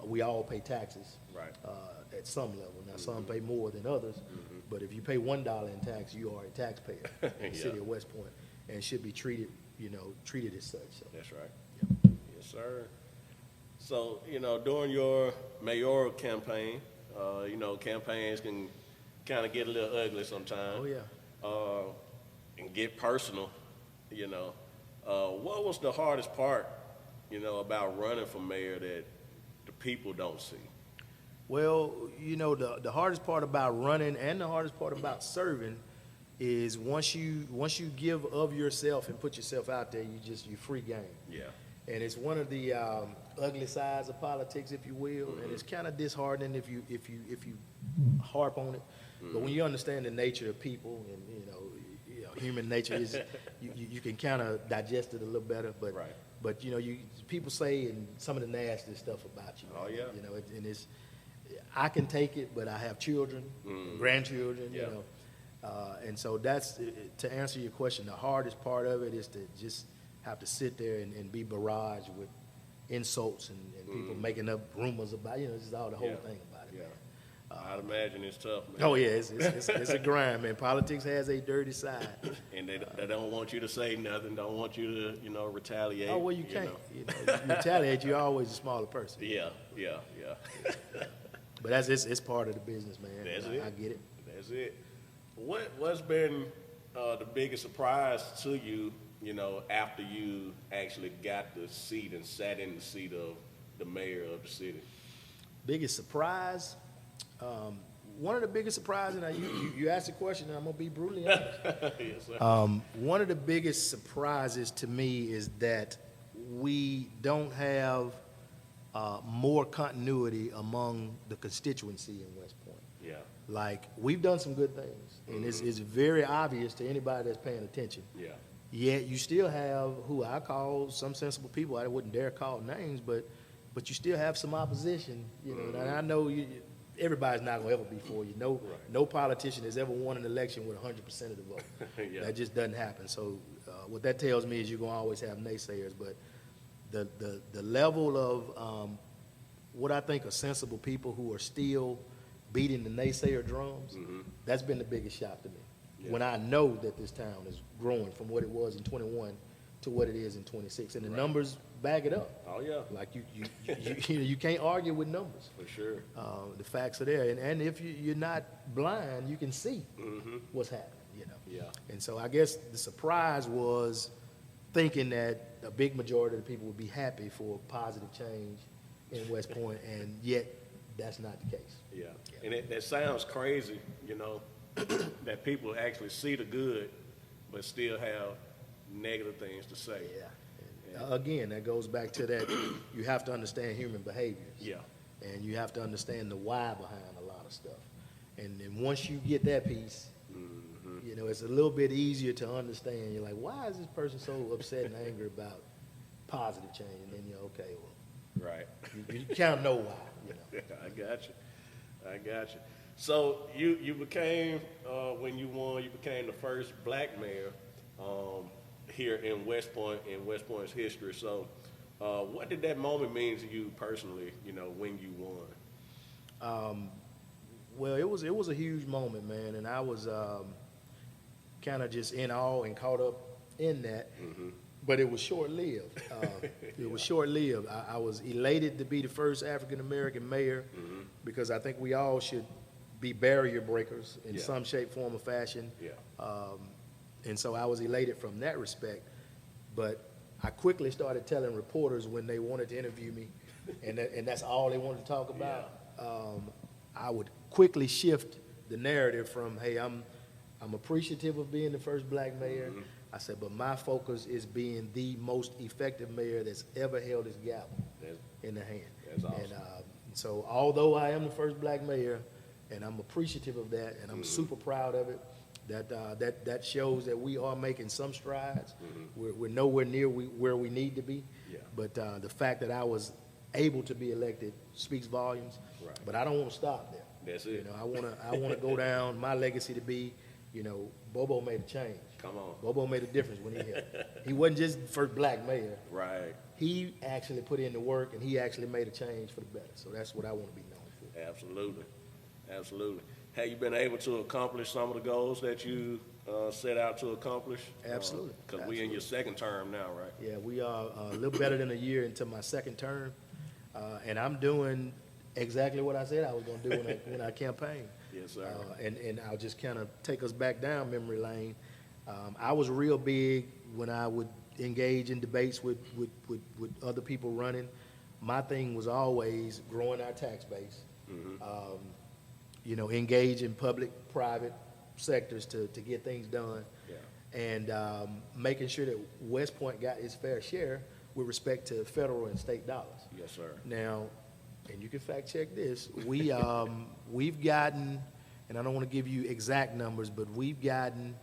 We all pay taxes at some level. Now, some pay more than others, but if you pay $1 in tax, you are a taxpayer in the city of West Point and should be treated as such. So. That's right. Yes, sir. So, during your mayoral campaign, campaigns can kind of get a little ugly sometimes. Oh, yeah. And get personal, What was the hardest part, about running for mayor that the people don't see? Well, the hardest part about running and the hardest part about serving is once you give of yourself and put yourself out there, you free game. Yeah. And it's one of the ugly sides of politics, if you will, and it's kind of disheartening if you harp on it. But when you understand the nature of people and human nature is, you can kind of digest it a little better. But people say and some of the nasty stuff about you. Oh yeah. And I can take it, but I have children, grandchildren. And so that's, to answer your question, the hardest part of it is to just have to sit there and be barraged with insults and people making up rumors about, just all the whole thing about it. I'd imagine it's tough, man. Oh yeah, it's a grind, man. Politics has a dirty side. And they don't want you to say nothing, don't want you to, retaliate. Oh well, you can't. You retaliate, you're always a smaller person. Yeah. But it's part of the business, man. That's it. I get it. That's it. What's been the biggest surprise to you, after you actually got the seat and sat in the seat of the mayor of the city? Biggest surprise. One of the biggest surprises, and you asked the question, and I'm gonna be brutally honest. Yes, sir. One of the biggest surprises to me is that we don't have more continuity among the constituency in West Point. Yeah. Like, we've done some good things, and it's very obvious to anybody that's paying attention. Yeah. Yet you still have who I call some sensible people. I wouldn't dare call names, but you still have some opposition. And I know everybody's not gonna ever be for you. No politician has ever won an election with 100% of the vote. Yeah. That just doesn't happen. So what that tells me is you're gonna always have naysayers. But the level of what I think are sensible people who are still beating the naysayer drums, that's been the biggest shock to me. Yeah. When I know that this town is growing from what it was in 21 to what it is in 26, and the numbers back it up. Oh, yeah. Like you can't argue with numbers. For sure. The facts are there, and if you're not blind, you can see what's happening. Yeah. And so I guess the surprise was thinking that a big majority of the people would be happy for positive change in West Point, and yet that's not the case. Yeah. And that sounds crazy, that people actually see the good, but still have negative things to say. Yeah. And, again, that goes back to that you have to understand human behaviors. Yeah. And you have to understand the why behind a lot of stuff. And then once you get that piece, it's a little bit easier to understand. You're like, why is this person so upset and angry about positive change? And then you're okay, well, Right. you kind of know why. I got you. So you became, when you won, you became the first black mayor here in West Point, in West Point's history. So what did that moment mean to you personally, when you won? Well, it was a huge moment, man, and I was kind of just in awe and caught up in that. But it was short-lived. It was short-lived. I was elated to be the first African-American mayor because I think we all should be barrier breakers in some shape, form, or fashion. Yeah. And so I was elated from that respect. But I quickly started telling reporters when they wanted to interview me, and that's all they wanted to talk about, I would quickly shift the narrative from, hey, I'm appreciative of being the first black mayor. I said, but my focus is being the most effective mayor that's ever held his gavel in the hand. That's awesome. And so although I am the first black mayor, and I'm appreciative of that, and I'm super proud of it, that shows that we are making some strides. We're nowhere near where we need to be. Yeah. But the fact that I was able to be elected speaks volumes. Right. But I don't want to stop there. That's it. I want to go down my legacy to be, Bobo made a change. Come on. Bobo made a difference when he hit. He wasn't just the first black mayor. Right. He actually put in the work, and he actually made a change for the better. So that's what I want to be known for. Absolutely. Have you been able to accomplish some of the goals that you set out to accomplish? Absolutely. Because we're in your second term now, right? Yeah, we are a little better than a year into my second term, and I'm doing exactly what I said I was going to do when I campaigned. Yes, sir. And I'll just kind of take us back down memory lane. I was real big when I would engage in debates with other people running. My thing was always growing our tax base, engage in public-private sectors to get things done, and making sure that West Point got its fair share with respect to federal and state dollars. Yes, sir. Now, and you can fact check this, we've gotten, and I don't want to give you exact numbers, but we've gotten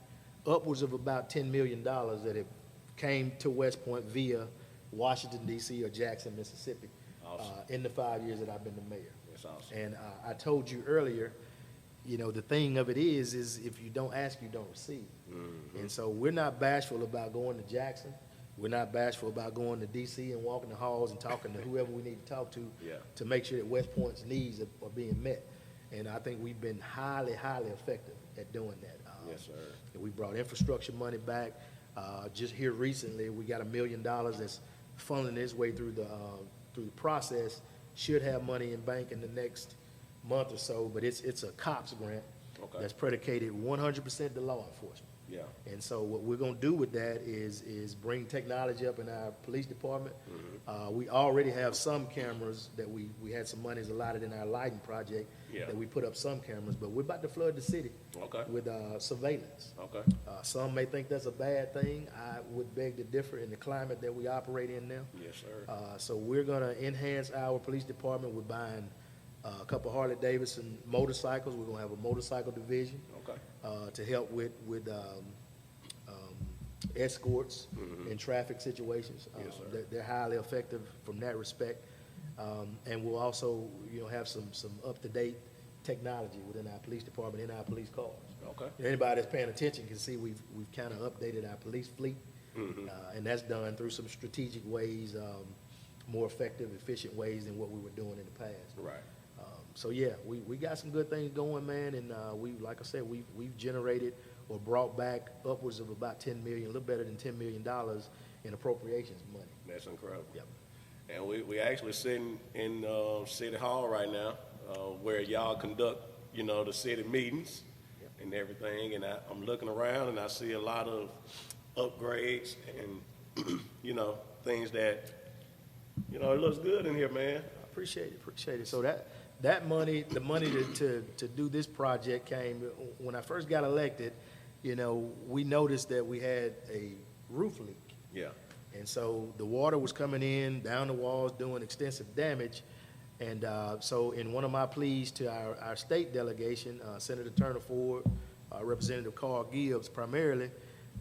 upwards of about $10 million that have came to West Point via Washington, D.C. or Jackson, Mississippi, in the 5 years that I've been the mayor. That's awesome. And I told you earlier, the thing of it is if you don't ask, you don't receive. And so we're not bashful about going to Jackson. We're not bashful about going to D.C. and walking the halls and talking to whoever we need to talk to make sure that West Point's needs are being met. And I think we've been highly, highly effective at doing that. Yes, sir. And we brought infrastructure money back. Just here recently, we got $1 million that's funneling its way through the process. Should have money in bank in the next month or so, but it's a COPS grant that's predicated 100% to law enforcement. Yeah. And so what we're gonna do with that is bring technology up in our police department. We already have some cameras that we had some monies allotted in our lighting project that we put up some cameras, but we're about to flood the city with surveillance. Okay. Some may think that's a bad thing. I would beg to differ in the climate that we operate in now. Yes, sir. So we're gonna enhance our police department. We're buying a couple Harley Davidson motorcycles. We're gonna have a motorcycle division to help with escorts in traffic situations. Yes, sir. They're highly effective from that respect. And we'll also, have some up-to-date technology within our police department, in our police cars. Okay. Anybody that's paying attention can see we've kind of updated our police fleet, and that's done through some strategic ways, more effective, efficient ways than what we were doing in the past. Right. So yeah, we got some good things going, man, and like I said, we've generated or brought back upwards of about $10 million, a little better than $10 million in appropriations money. That's incredible. Yep. And we actually sitting in City Hall right now, where y'all conduct, the city meetings and everything. And I'm looking around and I see a lot of upgrades and, things that, it looks good in here, man. Appreciate it. So that money, the money to do this project came, when I first got elected, we noticed that we had a roof leak. Yeah. And so the water was coming in, down the walls, doing extensive damage. And so in one of my pleas to our state delegation, Senator Turner Ford, Representative Carl Gibbs primarily,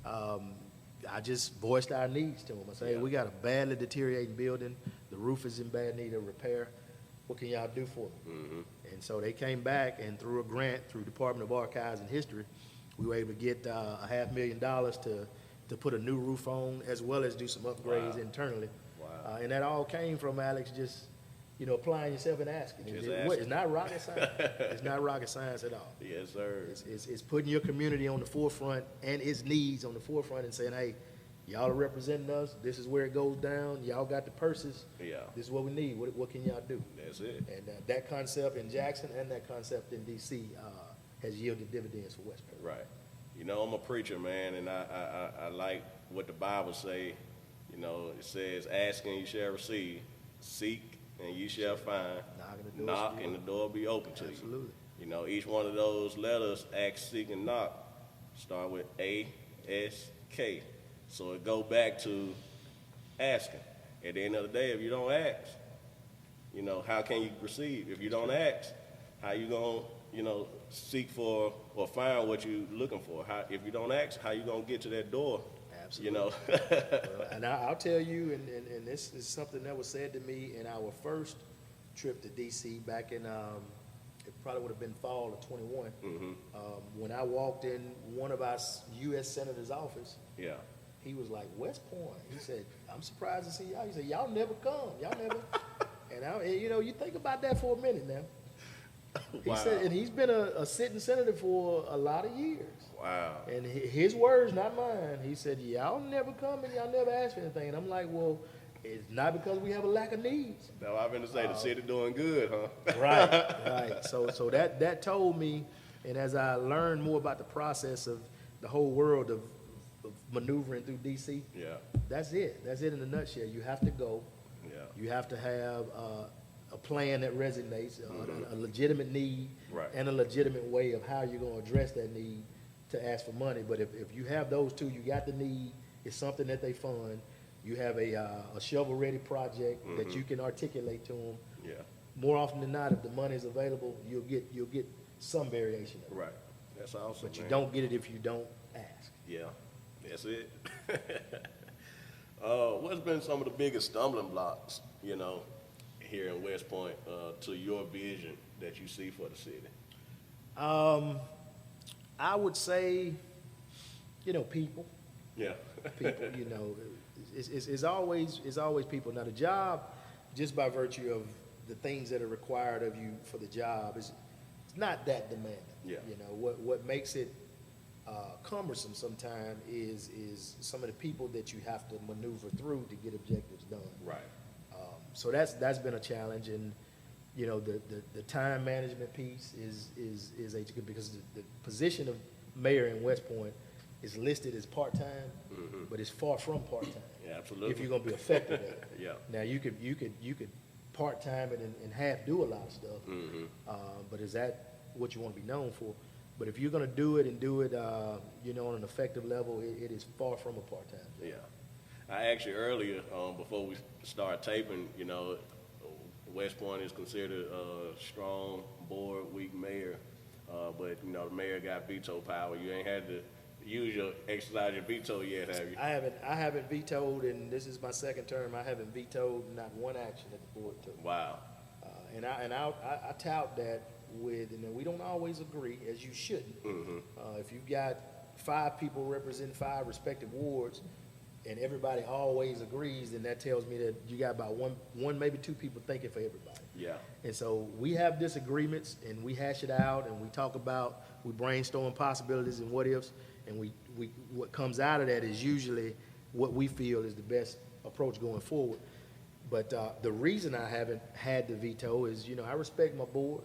I just voiced our needs to them. I said, hey, we got a badly deteriorating building. The roof is in bad need of repair. What can y'all do for me? And so they came back, and through a grant through Department of Archives and History, we were able to get $500,000 to put a new roof on, as well as do some upgrades internally. Wow. And that all came from Alex just, applying yourself and asking. It's not rocket science. It's not rocket science at all. Yes, sir. It's putting your community on the forefront and its needs on the forefront and saying, hey, y'all are representing us. This is where it goes down. Y'all got the purses. Yeah. This is what we need. What can y'all do? That's it. And that concept in Jackson and that concept in D.C. Has yielded dividends for West Point. Right. I'm a preacher, man, and I like what the Bible say. It says, ask and you shall receive, seek and you shall find, knock and the door will be open to you. Absolutely. Each one of those letters, ask, seek, and knock, start with A-S-K. So it go back to asking. At the end of the day, if you don't ask, how can you receive? If you don't ask, how you gonna, seek for or find what you're looking for? If you don't ask, how you gonna get to that door? Absolutely. And I'll tell you, and this is something that was said to me in our first trip to D.C. back in, it probably would have been fall of 21. When I walked in one of our U.S. Senator's office, he was like, West Point. He said, I'm surprised to see y'all. He said, y'all never come. Y'all never. And you think about that for a minute now. He said, and he's been a sitting senator for a lot of years. Wow. And his words, not mine. He said, y'all never come and y'all never ask for anything. And I'm like, well, it's not because we have a lack of needs. No, I've been to say the city doing good, huh? Right. So that told me, and as I learned more about the process of the whole world of maneuvering through D.C., that's it. That's it in a nutshell. You have to go. You have to have a plan that resonates, a legitimate need, and a legitimate way of how you're going to address that need to ask for money. But if you have those two, you got the need, it's something that they fund, you have a shovel-ready project that you can articulate to them. More often than not, if the money is available, you'll get some variation of it. Right. That's awesome, But you don't get it if you don't ask. Yeah, that's it. What's been some of the biggest stumbling blocks, here in West Point, to your vision that you see for the city? I would say, people. Yeah. People, it's always people. Now the job, just by virtue of the things that are required of you for the job, is it's not that demanding. Yeah. You know, what makes it cumbersome sometimes is some of the people that you have to maneuver through to get objectives done. Right. So that's been a challenge, and you know the time management piece is a because the position of mayor in West Point is listed as part-time, but it's far from part-time. Yeah, absolutely. If you're gonna be effective at it. Yeah. Now you could part-time it and half do a lot of stuff, but is that what you want to be known for? But if you're gonna do it you know, on an effective level, it is far from a part-time job. Yeah. I asked you earlier, before we start taping, you know, West Point is considered a strong, board, weak mayor, but, you know, the mayor got veto power. You ain't had to exercise your veto yet, have you? I haven't vetoed, and this is my second term. I haven't vetoed not one action that the board took. Wow. And I tout that with, and we don't always agree, as you shouldn't. If you've got 5 people representing 5 respective wards, and everybody always agrees, then that tells me that you got about one, maybe 2 people thinking for everybody. Yeah. And so we have disagreements, and we hash it out, and we brainstorm possibilities and what ifs, and what comes out of that is usually what we feel is the best approach going forward. But the reason I haven't had the veto is, you know, I respect my board,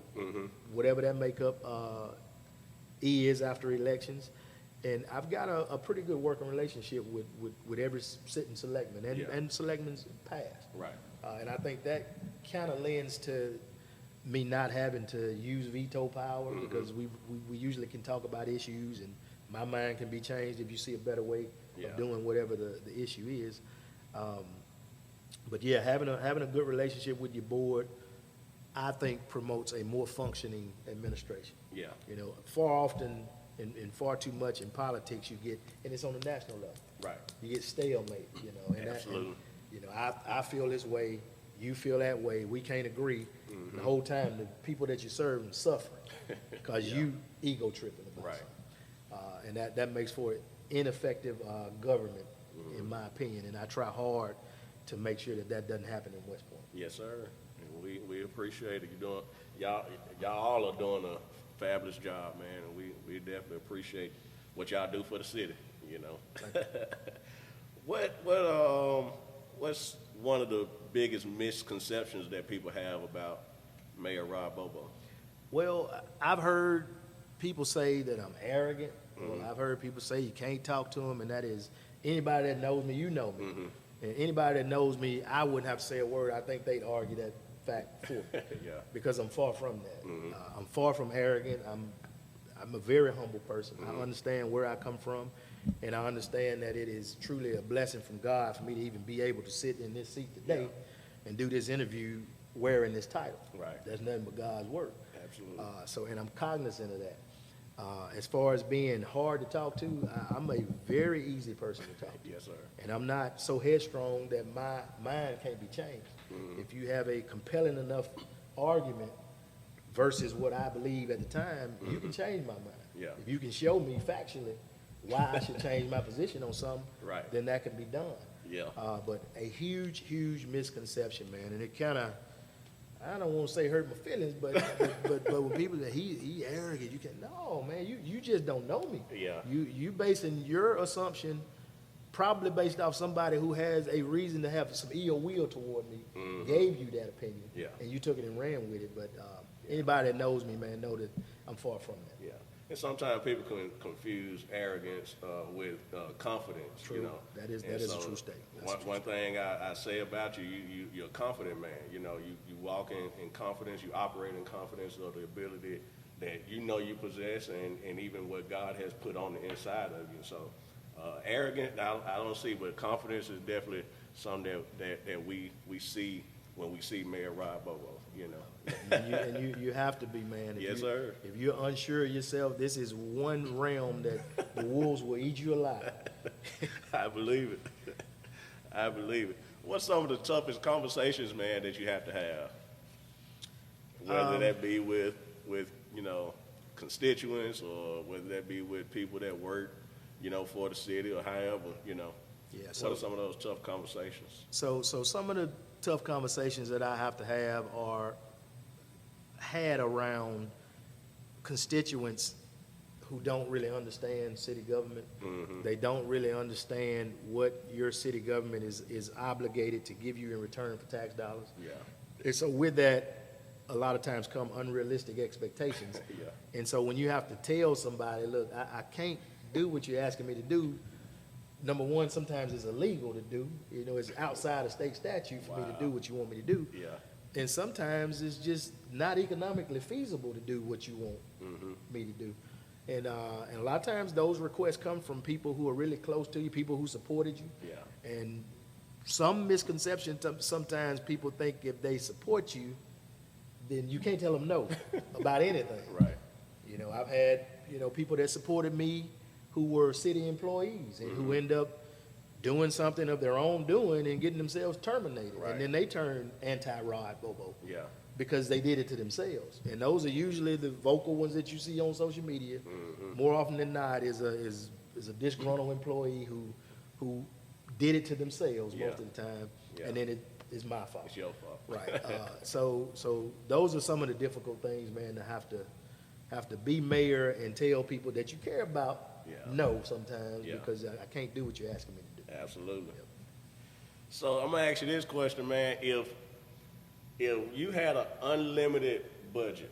whatever that makeup is after elections. And I've got a pretty good working relationship with every sitting selectman and selectmen's past. Right. And I think that kind of lends to me not having to use veto power because we usually can talk about issues and my mind can be changed if you see a better way of doing whatever the issue is. But yeah, having a good relationship with your board, I think promotes a more functioning administration. Yeah. You know, far often and far too much in politics you get, and it's on the national level. Right. You get stalemate, you know. And absolutely. You know, I feel this way, you feel that way, we can't agree. The whole time, the people that you're serving suffering because you ego tripping about something. And that makes for ineffective government, in my opinion. And I try hard to make sure that doesn't happen in West Point. Yes, sir. And we appreciate it. Y'all all are doing a fabulous job, man, and we definitely appreciate what y'all do for the city, you know. What's one of the biggest misconceptions that people have about Mayor Rod Bobo? Well, I've heard people say that I'm arrogant. Well, I've heard people say you can't talk to him, and that is anybody that knows me, you know me. And anybody that knows me, I wouldn't have to say a word. I think they'd argue that fact for me. Because I'm far from that. I'm far from arrogant. I'm a very humble person. I understand where I come from, and I understand that it is truly a blessing from God for me to even be able to sit in this seat today and do this interview wearing this title. Right. That's nothing but God's work. Absolutely. And I'm cognizant of that. As far as being hard to talk to, I'm a very easy person to talk to. Yes, sir. And I'm not so headstrong that my mind can't be changed. If you have a compelling enough argument versus what I believe at the time, you can change my mind. Yeah. If you can show me factually why I should change my position on something, then that can be done. Yeah. But a huge, huge misconception, man, and it kind of, I don't want to say hurt my feelings, but when people say he arrogant, you can no, man, you just don't know me. Yeah. You basing your assumption probably based off somebody who has a reason to have some ill will toward me, gave you that opinion, and you took it and ran with it. But anybody that knows me, man, know that I'm far from that. Yeah. And sometimes people can confuse arrogance with confidence. True. You know, that is a true statement. One thing I say about you're a confident man. You know, you walk in confidence, you operate in confidence of the ability that you know you possess, and even what God has put on the inside of you. So, arrogant, I don't see, but confidence is definitely something that we see when we see Mayor Rod Bobo. You know. You have to be, man. Yes, sir. If you're unsure of yourself, this is one realm that the wolves will eat you alive. I believe it. I believe it. What's some of the toughest conversations, man, that you have to have? Whether that be with you know, constituents, or whether that be with people that work, you know, for the city, or however, you know. Yeah. So, what are some of those tough conversations? So some of the tough conversations that I have to have are had around constituents who don't really understand city government. They don't really understand what your city government is obligated to give you in return for tax dollars. Yeah. And so with that, a lot of times come unrealistic expectations. Yeah. And so when you have to tell somebody, look, I can't do what you're asking me to do, number one, sometimes it's illegal to do. You know, it's outside of state statute for me to do what you want me to do. Yeah. And sometimes it's just not economically feasible to do what you want me to do. And a lot of times those requests come from people who are really close to you, people who supported you. Yeah. And some misconception, sometimes people think if they support you, then you can't tell them no about anything. Right. You know, I've had, you know, people that supported me who were city employees and who end up doing something of their own doing and getting themselves terminated. Right. And then they turn anti-Rod Bobo Yeah. because they did it to themselves. And those are usually the vocal ones that you see on social media. More often than not is a disgruntled employee who did it to themselves Yeah. most of the time. Yeah. And then it is my fault. It's your fault. Right. So those are some of the difficult things, man, to have to be mayor and tell people that you care about. Yeah. No, sometimes Yeah. because I can't do what you're asking me to do. Absolutely. So I'm gonna ask you this question, man. If you had an unlimited budget,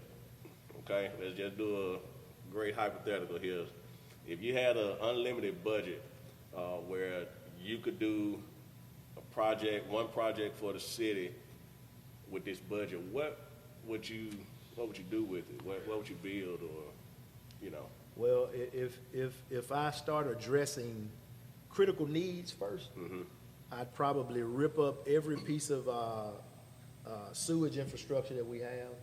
okay, let's just do a great hypothetical here. If you had an unlimited budget where you could do one project for the city with this budget, what would you do with it? What would you build, or, you know? Well, if I start addressing critical needs first, I'd probably rip up every piece of sewage infrastructure that we have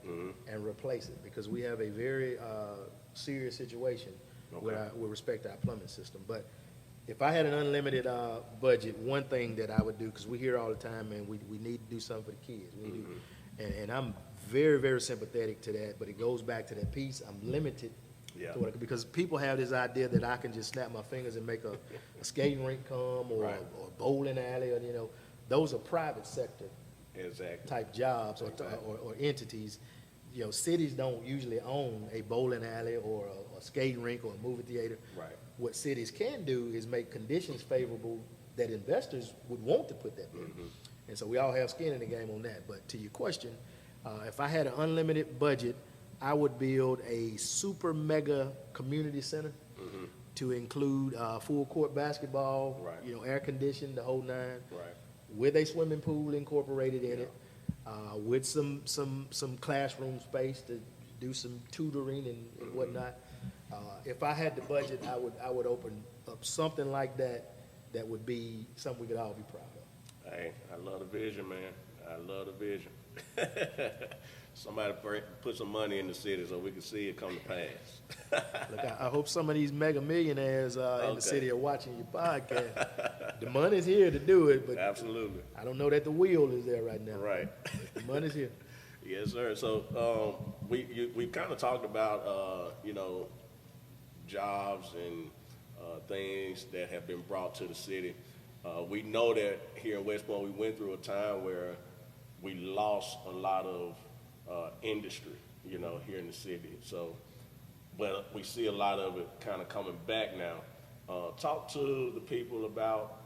and replace it, because we have a very serious situation with respect to our plumbing system. But if I had an unlimited budget, one thing that I would do, because we hear all the time, man, we need to do something for the kids. We need to, and I'm very, very sympathetic to that, but it goes back to that piece. I'm limited Yeah. to what, because people have this idea that I can just snap my fingers and make a skating rink come, or Right. or a bowling alley, or, you know, those are private sector Exactly. type jobs or, Exactly. or entities. You know, cities don't usually own a bowling alley or a skating rink or a movie theater. Right. What cities can do is make conditions favorable that investors would want to put that there. And so we all have skin in the game on that. But to your question, if I had an unlimited budget, I would build a super mega community center to include full court basketball, Right. you know, air conditioned, the whole nine, Right. with a swimming pool incorporated in it, with some classroom space to do some tutoring and whatnot. If I had the budget, I would open up something like that. That would be something we could all be proud of. Hey, I love the vision, man. I love the vision. Somebody put some money in the city so we can see it come to pass. Look, I hope some of these mega millionaires in Okay. the city are watching your podcast. The money's here to do it, but Absolutely. I don't know that the wheel is there right now. Right. The money's here. Yes, sir. So we kind of talked about you know, jobs and things that have been brought to the city. We know that here in West Point we went through a time where we lost a lot of industry, you know, here in the city. So, but we see a lot of it kind of coming back now. Talk to the people about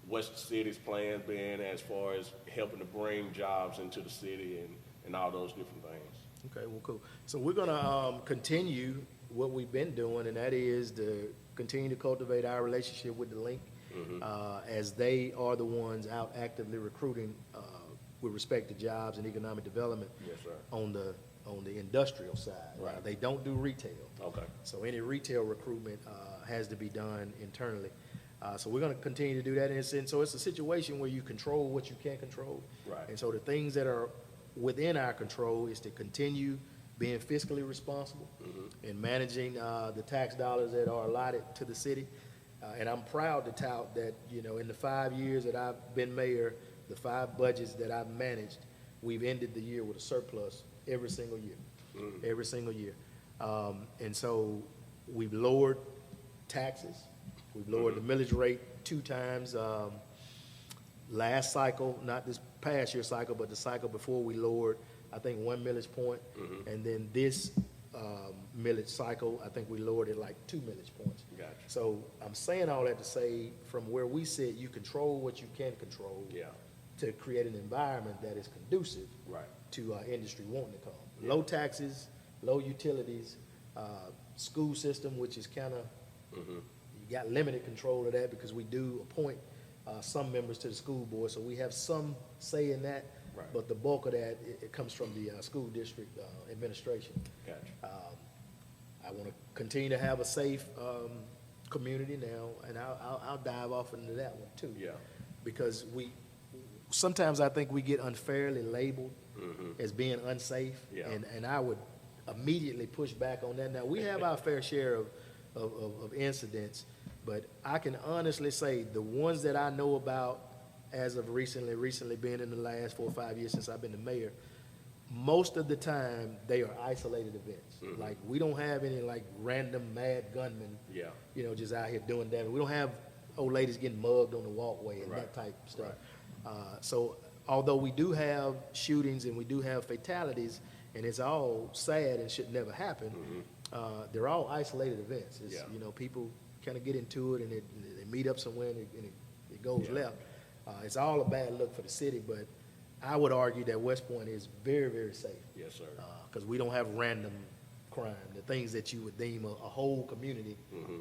what's the city's plans been as far as helping to bring jobs into the city and all those different things. Okay, well, cool. So we're gonna continue what we've been doing, and that is to continue to cultivate our relationship with the Link, as they are the ones out actively recruiting with respect to jobs and economic development. Yes, sir. On the industrial side. Right. They don't do retail. Okay. So any retail recruitment has to be done internally. So we're going to continue to do that. And so it's a situation where you control what you can't control. Right. And so the things that are within our control is to continue being fiscally responsible and managing the tax dollars that are allotted to the city. And I'm proud to tout that, you know, in the 5 years that I've been mayor, the 5 budgets that I've managed, we've ended the year with a surplus every single year. Every single year. And so we've lowered taxes. We've lowered the millage rate 2 times. Last cycle, not this past year cycle, but the cycle before, we lowered, I think, 1 millage point. And then this millage cycle. I think we lowered it like 2 millage points. Gotcha. So I'm saying all that to say, from where we sit, you control what you can control. Yeah. To create an environment that is conducive. Right. To industry wanting to come. Low taxes, low utilities, school system, which is kind of, you got limited control of that because we do appoint some members to the school board, so we have some say in that. Right. But the bulk of that, it comes from the school district administration. Gotcha. I want to continue to have a safe community now, and I'll dive off into that one too. Yeah. Because sometimes I think we get unfairly labeled as being unsafe, Yeah. and I would immediately push back on that. Now, we have our fair share of incidents, but I can honestly say the ones that I know about as of recently being in the last 4 or 5 years since I've been the mayor, most of the time, they are isolated events. Like, we don't have any, like, random mad gunmen, Yeah. just out here doing damage. We don't have old ladies getting mugged on the walkway and Right. that type of stuff. So although we do have shootings and we do have fatalities, and it's all sad and should never happen, they're all isolated events. It's, Yeah. people kind of get into it and they meet up somewhere and it goes Yeah. left. It's all a bad look for the city, but I would argue that West Point is very, very safe. Yes, sir. Because we don't have random crime, the things that you would deem a whole community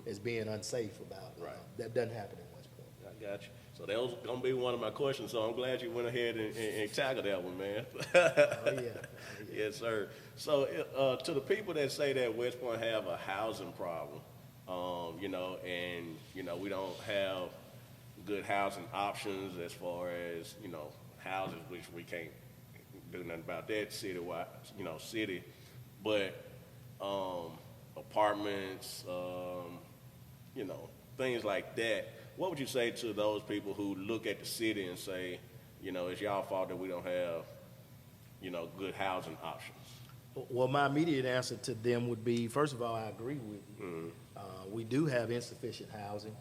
as being unsafe about. Right. That doesn't happen in West Point. I got you. So that was gonna be one of my questions. So I'm glad you went ahead and tackled that one, man. Oh, yeah. Yes, sir. So to the people that say that West Point have a housing problem, and we don't have good housing options as far as houses, which we can't do nothing about that citywide, city, but apartments, things like that. What would you say to those people who look at the city and say, it's y'all fault that we don't have, good housing options? Well, my immediate answer to them would be, first of all, I agree with you. We do have insufficient housing.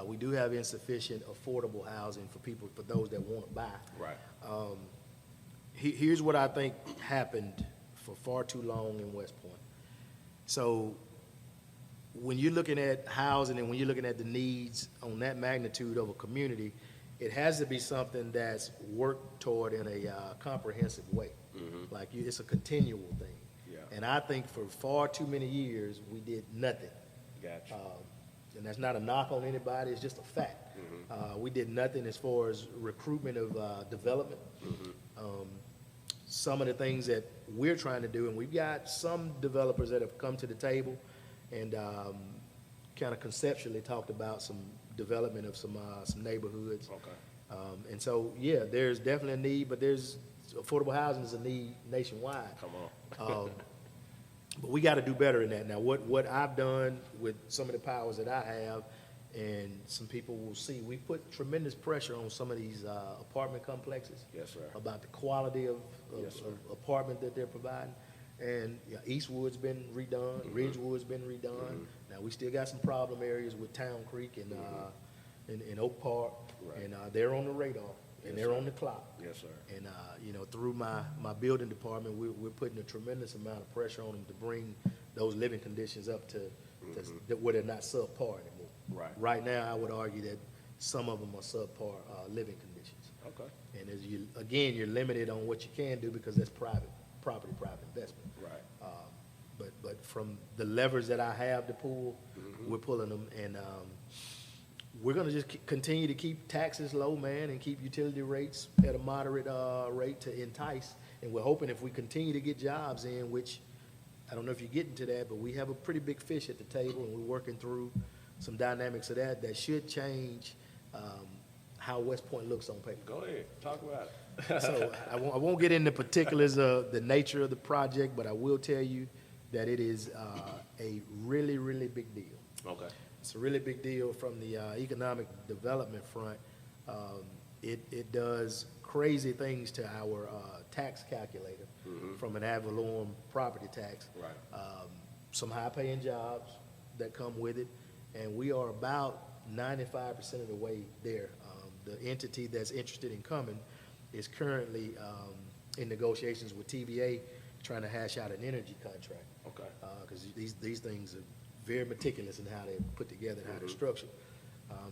We do have insufficient affordable housing for those that want to buy. Right. Here's what I think happened for far too long in West Point. So when you're looking at housing and when you're looking at the needs on that magnitude of a community, it has to be something that's worked toward in a comprehensive way. Like it's a continual thing. Yeah. And I think for far too many years, we did nothing. Gotcha. And that's not a knock on anybody, it's just a fact. We did nothing as far as recruitment of development. Some of the things that we're trying to do, and we've got some developers that have come to the table and kind of conceptually talked about some development of some neighborhoods. Okay. And so, yeah, there's definitely a need, but affordable housing is a need nationwide. Come on. But we got to do better in that. Now, what I've done with some of the powers that I have, and some people will see, we put tremendous pressure on some of these apartment complexes. Yes, sir. About the quality of Yes, sir. apartment that they're providing. And Eastwood's been redone, Ridgewood's been redone. Now, we still got some problem areas with Town Creek and Oak Park, Right. and they're on the radar, and Yes, they're sir. on the clock. Yes, sir. And, through my building department, we're putting a tremendous amount of pressure on them to bring those living conditions up to where they're not subpar anymore. Right. Right now, I would argue that some of them are subpar living conditions. Okay. And you're limited on what you can do because that's private investment. Right. But from the levers that I have to pull, we're pulling them, and we're gonna just continue to keep taxes low, man, and keep utility rates at a moderate rate to entice. And we're hoping if we continue to get jobs in, which I don't know if you're getting to that, but we have a pretty big fish at the table, and we're working through some dynamics of that should change how West Point looks on paper. Go ahead. Talk about it. So I won't get into particulars of the nature of the project, but I will tell you that it is a really, really big deal. Okay. It's a really big deal from the economic development front. It does crazy things to our tax calculator from an ad valorem property tax. Right. Some high-paying jobs that come with it, and we are about 95% of the way there. The entity that's interested in coming is currently in negotiations with TVA trying to hash out an energy contract. Okay. Because these things are very meticulous in how they're put together and how they're structured.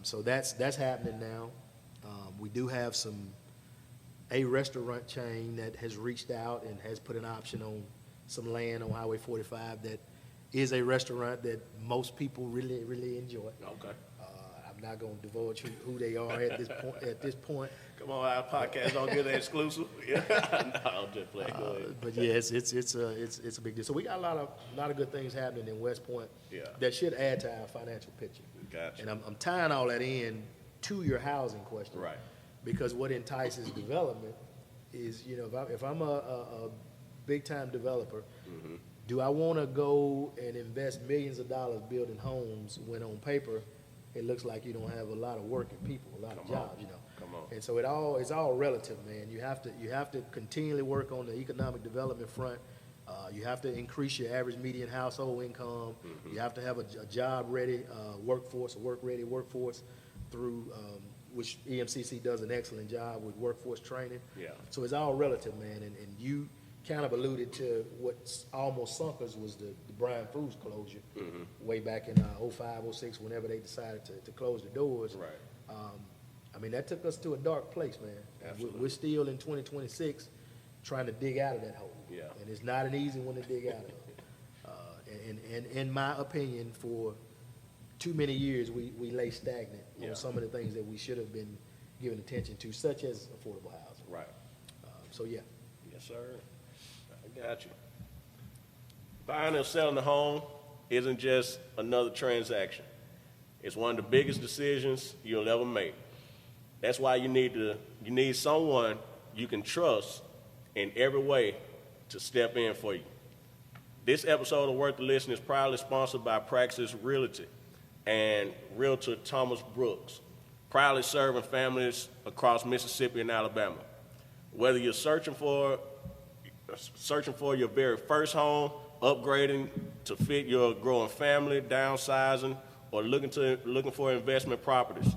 So that's happening now. We do have a restaurant chain that has reached out and has put an option on some land on Highway 45 that is a restaurant that most people really, really enjoy. Okay. I'm not going to divulge who they are at this point. Come on, our podcast don't get that exclusive. Yeah. No, I'm just playing. Go ahead. But yeah, it's a big deal. So we got a lot of good things happening in West Point that should add to our financial picture. Gotcha. And I'm tying all that in to your housing question. Right. Because what entices development is, if I'm a big time developer, do I want to go and invest millions of dollars building homes when on paper it looks like you don't have a lot of working people, a lot of jobs, Come on. And so it's all relative, man. You have to continually work on the economic development front. You have to increase your average median household income. You have to have a job-ready workforce, a work-ready workforce through which EMCC does an excellent job with workforce training. Yeah. So it's all relative, man. And you kind of alluded to what almost sunk us was the Brian Foods closure way back in 05, 06, whenever they decided to close the doors. Right. I mean, that took us to a dark place, man. Absolutely. We're still in 2026 trying to dig out of that hole. Yeah. And it's not an easy one to dig out of. And in my opinion, for too many years, we lay stagnant on some of the things that we should have been giving attention to, such as affordable housing. Right. So, yeah. Yes, sir. I got you. Buying or selling a home isn't just another transaction. It's one of the biggest decisions you'll ever make. That's why you need someone you can trust in every way to step in for you. This episode of Worth the Listen is proudly sponsored by Praxis Realty and Realtor Thomas Brooks, proudly serving families across Mississippi and Alabama. Whether you're searching for your very first home, upgrading to fit your growing family, downsizing, or looking for investment properties,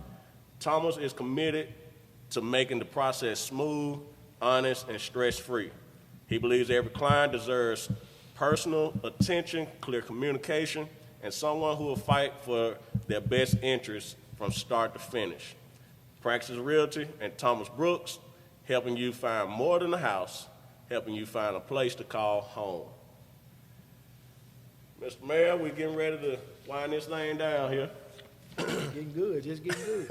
Thomas is committed to making the process smooth, honest, and stress-free. He believes every client deserves personal attention, clear communication, and someone who will fight for their best interests from start to finish. Praxis Realty and Thomas Brooks, helping you find more than a house, helping you find a place to call home. Mr. Mayor, we're getting ready to wind this thing down here. Getting good, just getting good.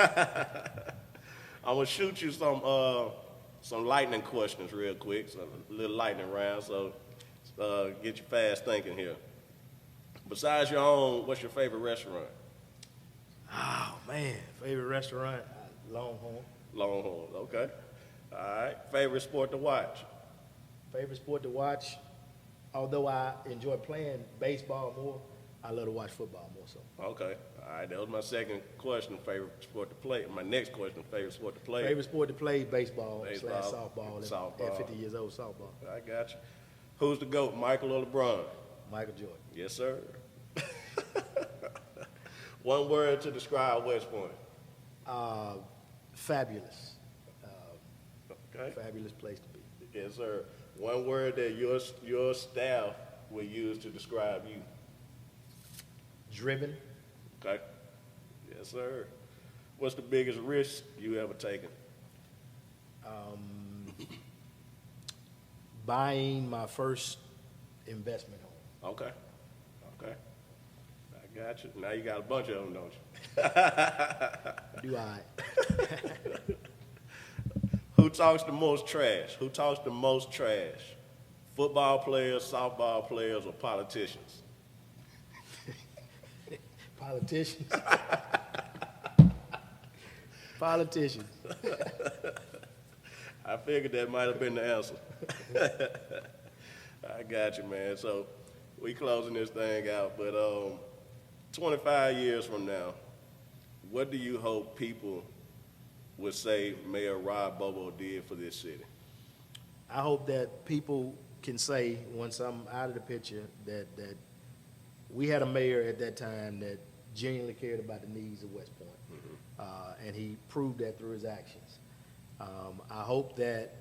I'm gonna shoot you some lightning questions real quick, so a little lightning round, so get you fast thinking here. Besides your own, what's your favorite restaurant? Oh, man. Favorite restaurant? Longhorn. Longhorn, okay. All right. Favorite sport to watch? Favorite sport to watch? Although I enjoy playing baseball more, I love to watch football more so. Okay. All right. That was my second question, favorite sport to play. My next question, favorite sport to play? Favorite sport to play, baseball. / Baseball, softball. At 50 years old, softball. I got you. Who's the GOAT, Michael or LeBron? Michael Jordan. Yes, sir. One word to describe West Point. Fabulous. Okay. Fabulous place to be. Yes, sir. One word that your staff will use to describe you. Driven. Okay. Yes, sir. What's the biggest risk you ever taken? Buying my first investment home. Okay. Okay. I got you. Now you got a bunch of them, don't you? Do I? Who talks the most trash? Who talks the most trash? Football players, softball players, or politicians? Politicians. Politicians. I figured that might have been the answer. I got you, man. So we closing this thing out, but 25 years from now, what do you hope people would say Mayor Rod Bobo did for this city? I hope that people can say, once I'm out of the picture, that we had a mayor at that time that genuinely cared about the needs of West Point, and he proved that through his actions. I hope that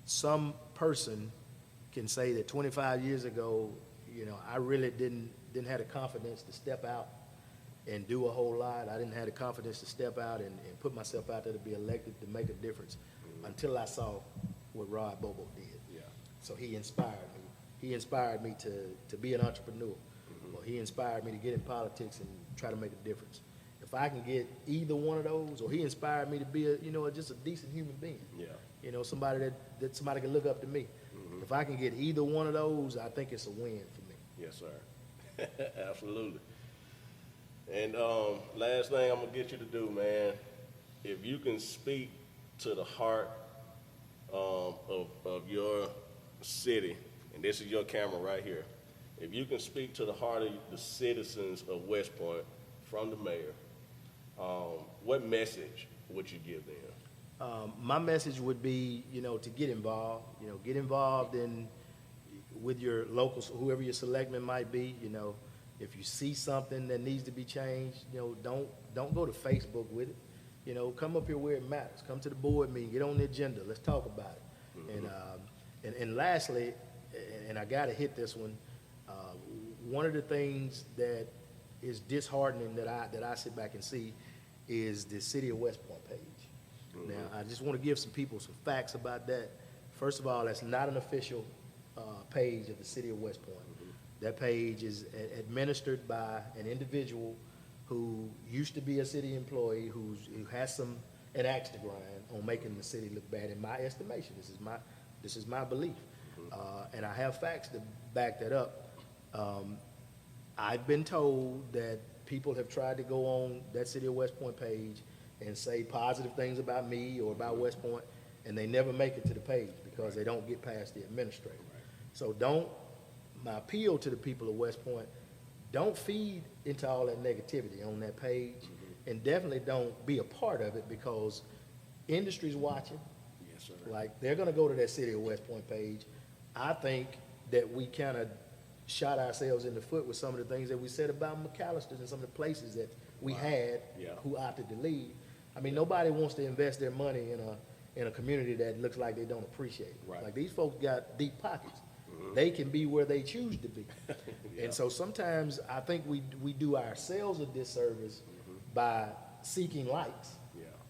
some person can say that 25 years ago, I really didn't have the confidence to step out and do a whole lot. I didn't have the confidence to step out and put myself out there to be elected to make a difference until I saw what Rod Bobo did. Yeah. So he inspired me. He inspired me to be an entrepreneur. Or he inspired me to get in politics and try to make a difference. If I can get either one of those, or he inspired me to be just a decent human being. Yeah. Somebody that somebody can look up to me. If I can get either one of those, I think it's a win for me. Yes, sir. Absolutely. And last thing I'm gonna get you to do, man, if you can speak to the heart of your city, and this is your camera right here. If you can speak to the heart of the citizens of West Point from the mayor, what message would you give them? My message would be, to get involved. Get involved with your locals, whoever your selectman might be. If you see something that needs to be changed, don't go to Facebook with it. Come up here where it matters. Come to the board meeting. Get on the agenda. Let's talk about it. And lastly, and I got to hit this one. One of the things that is disheartening that I sit back and see is the City of West Point page. Now, I just want to give some people some facts about that. First of all, that's not an official page of the City of West Point. That page is administered by an individual who used to be a city employee, who has an axe to grind on making the city look bad. In my estimation, this is my belief, and I have facts to back that up. I've been told that people have tried to go on that City of West Point page and say positive things about me or about West Point, and they never make it to the page because they don't get past the administrator. So my appeal to the people of West Point, don't feed into all that negativity on that page, and definitely don't be a part of it because industry's watching. Yes, sir. Like, they're gonna go to that City of West Point page. I think that we kind of shot ourselves in the foot with some of the things that we said about McAllister's and some of the places that we had who opted to leave. I mean, nobody wants to invest their money in a community that looks like they don't appreciate it. Right. Like, these folks got deep pockets. They can be where they choose to be. And so sometimes I think we do ourselves a disservice by seeking likes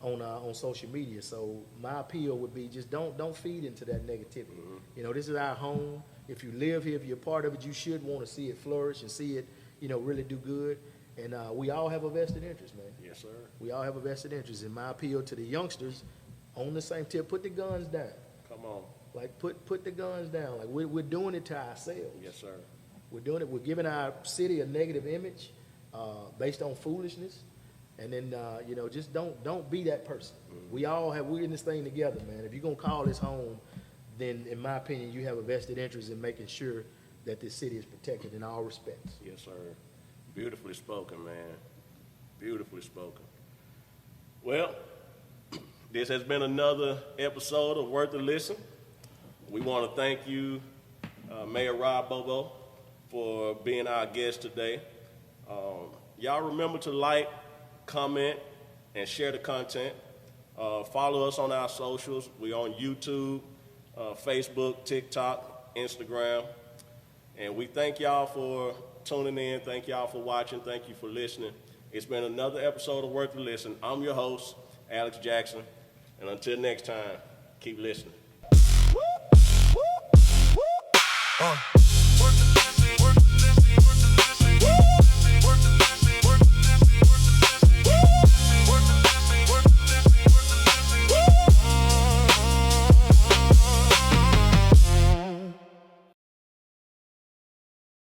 on social media. So my appeal would be just don't feed into that negativity. This is our home. If you live here, if you're a part of it, you should want to see it flourish and see it, really do good. And we all have a vested interest, man. Yes, sir. We all have a vested interest. And my appeal to the youngsters, on the same tip, put the guns down. Come on. Like, put the guns down. Like, we're doing it to ourselves. Yes, sir. We're doing it. We're giving our city a negative image based on foolishness. And then, just don't be that person. We're in this thing together, man. If you're going to call this home, then, in my opinion, you have a vested interest in making sure that this city is protected in all respects. Yes, sir. Beautifully spoken, man. Beautifully spoken. Well, this has been another episode of Worth a Listen. We want to thank you, Mayor Rod Bobo, for being our guest today. Y'all remember to like, comment, and share the content. Follow us on our socials. We're on YouTube, Facebook, TikTok, Instagram. And we thank y'all for tuning in. Thank y'all for watching. Thank you for listening. It's been another episode of Worth a Listen. I'm your host, Alex Jackson. And until next time, keep listening.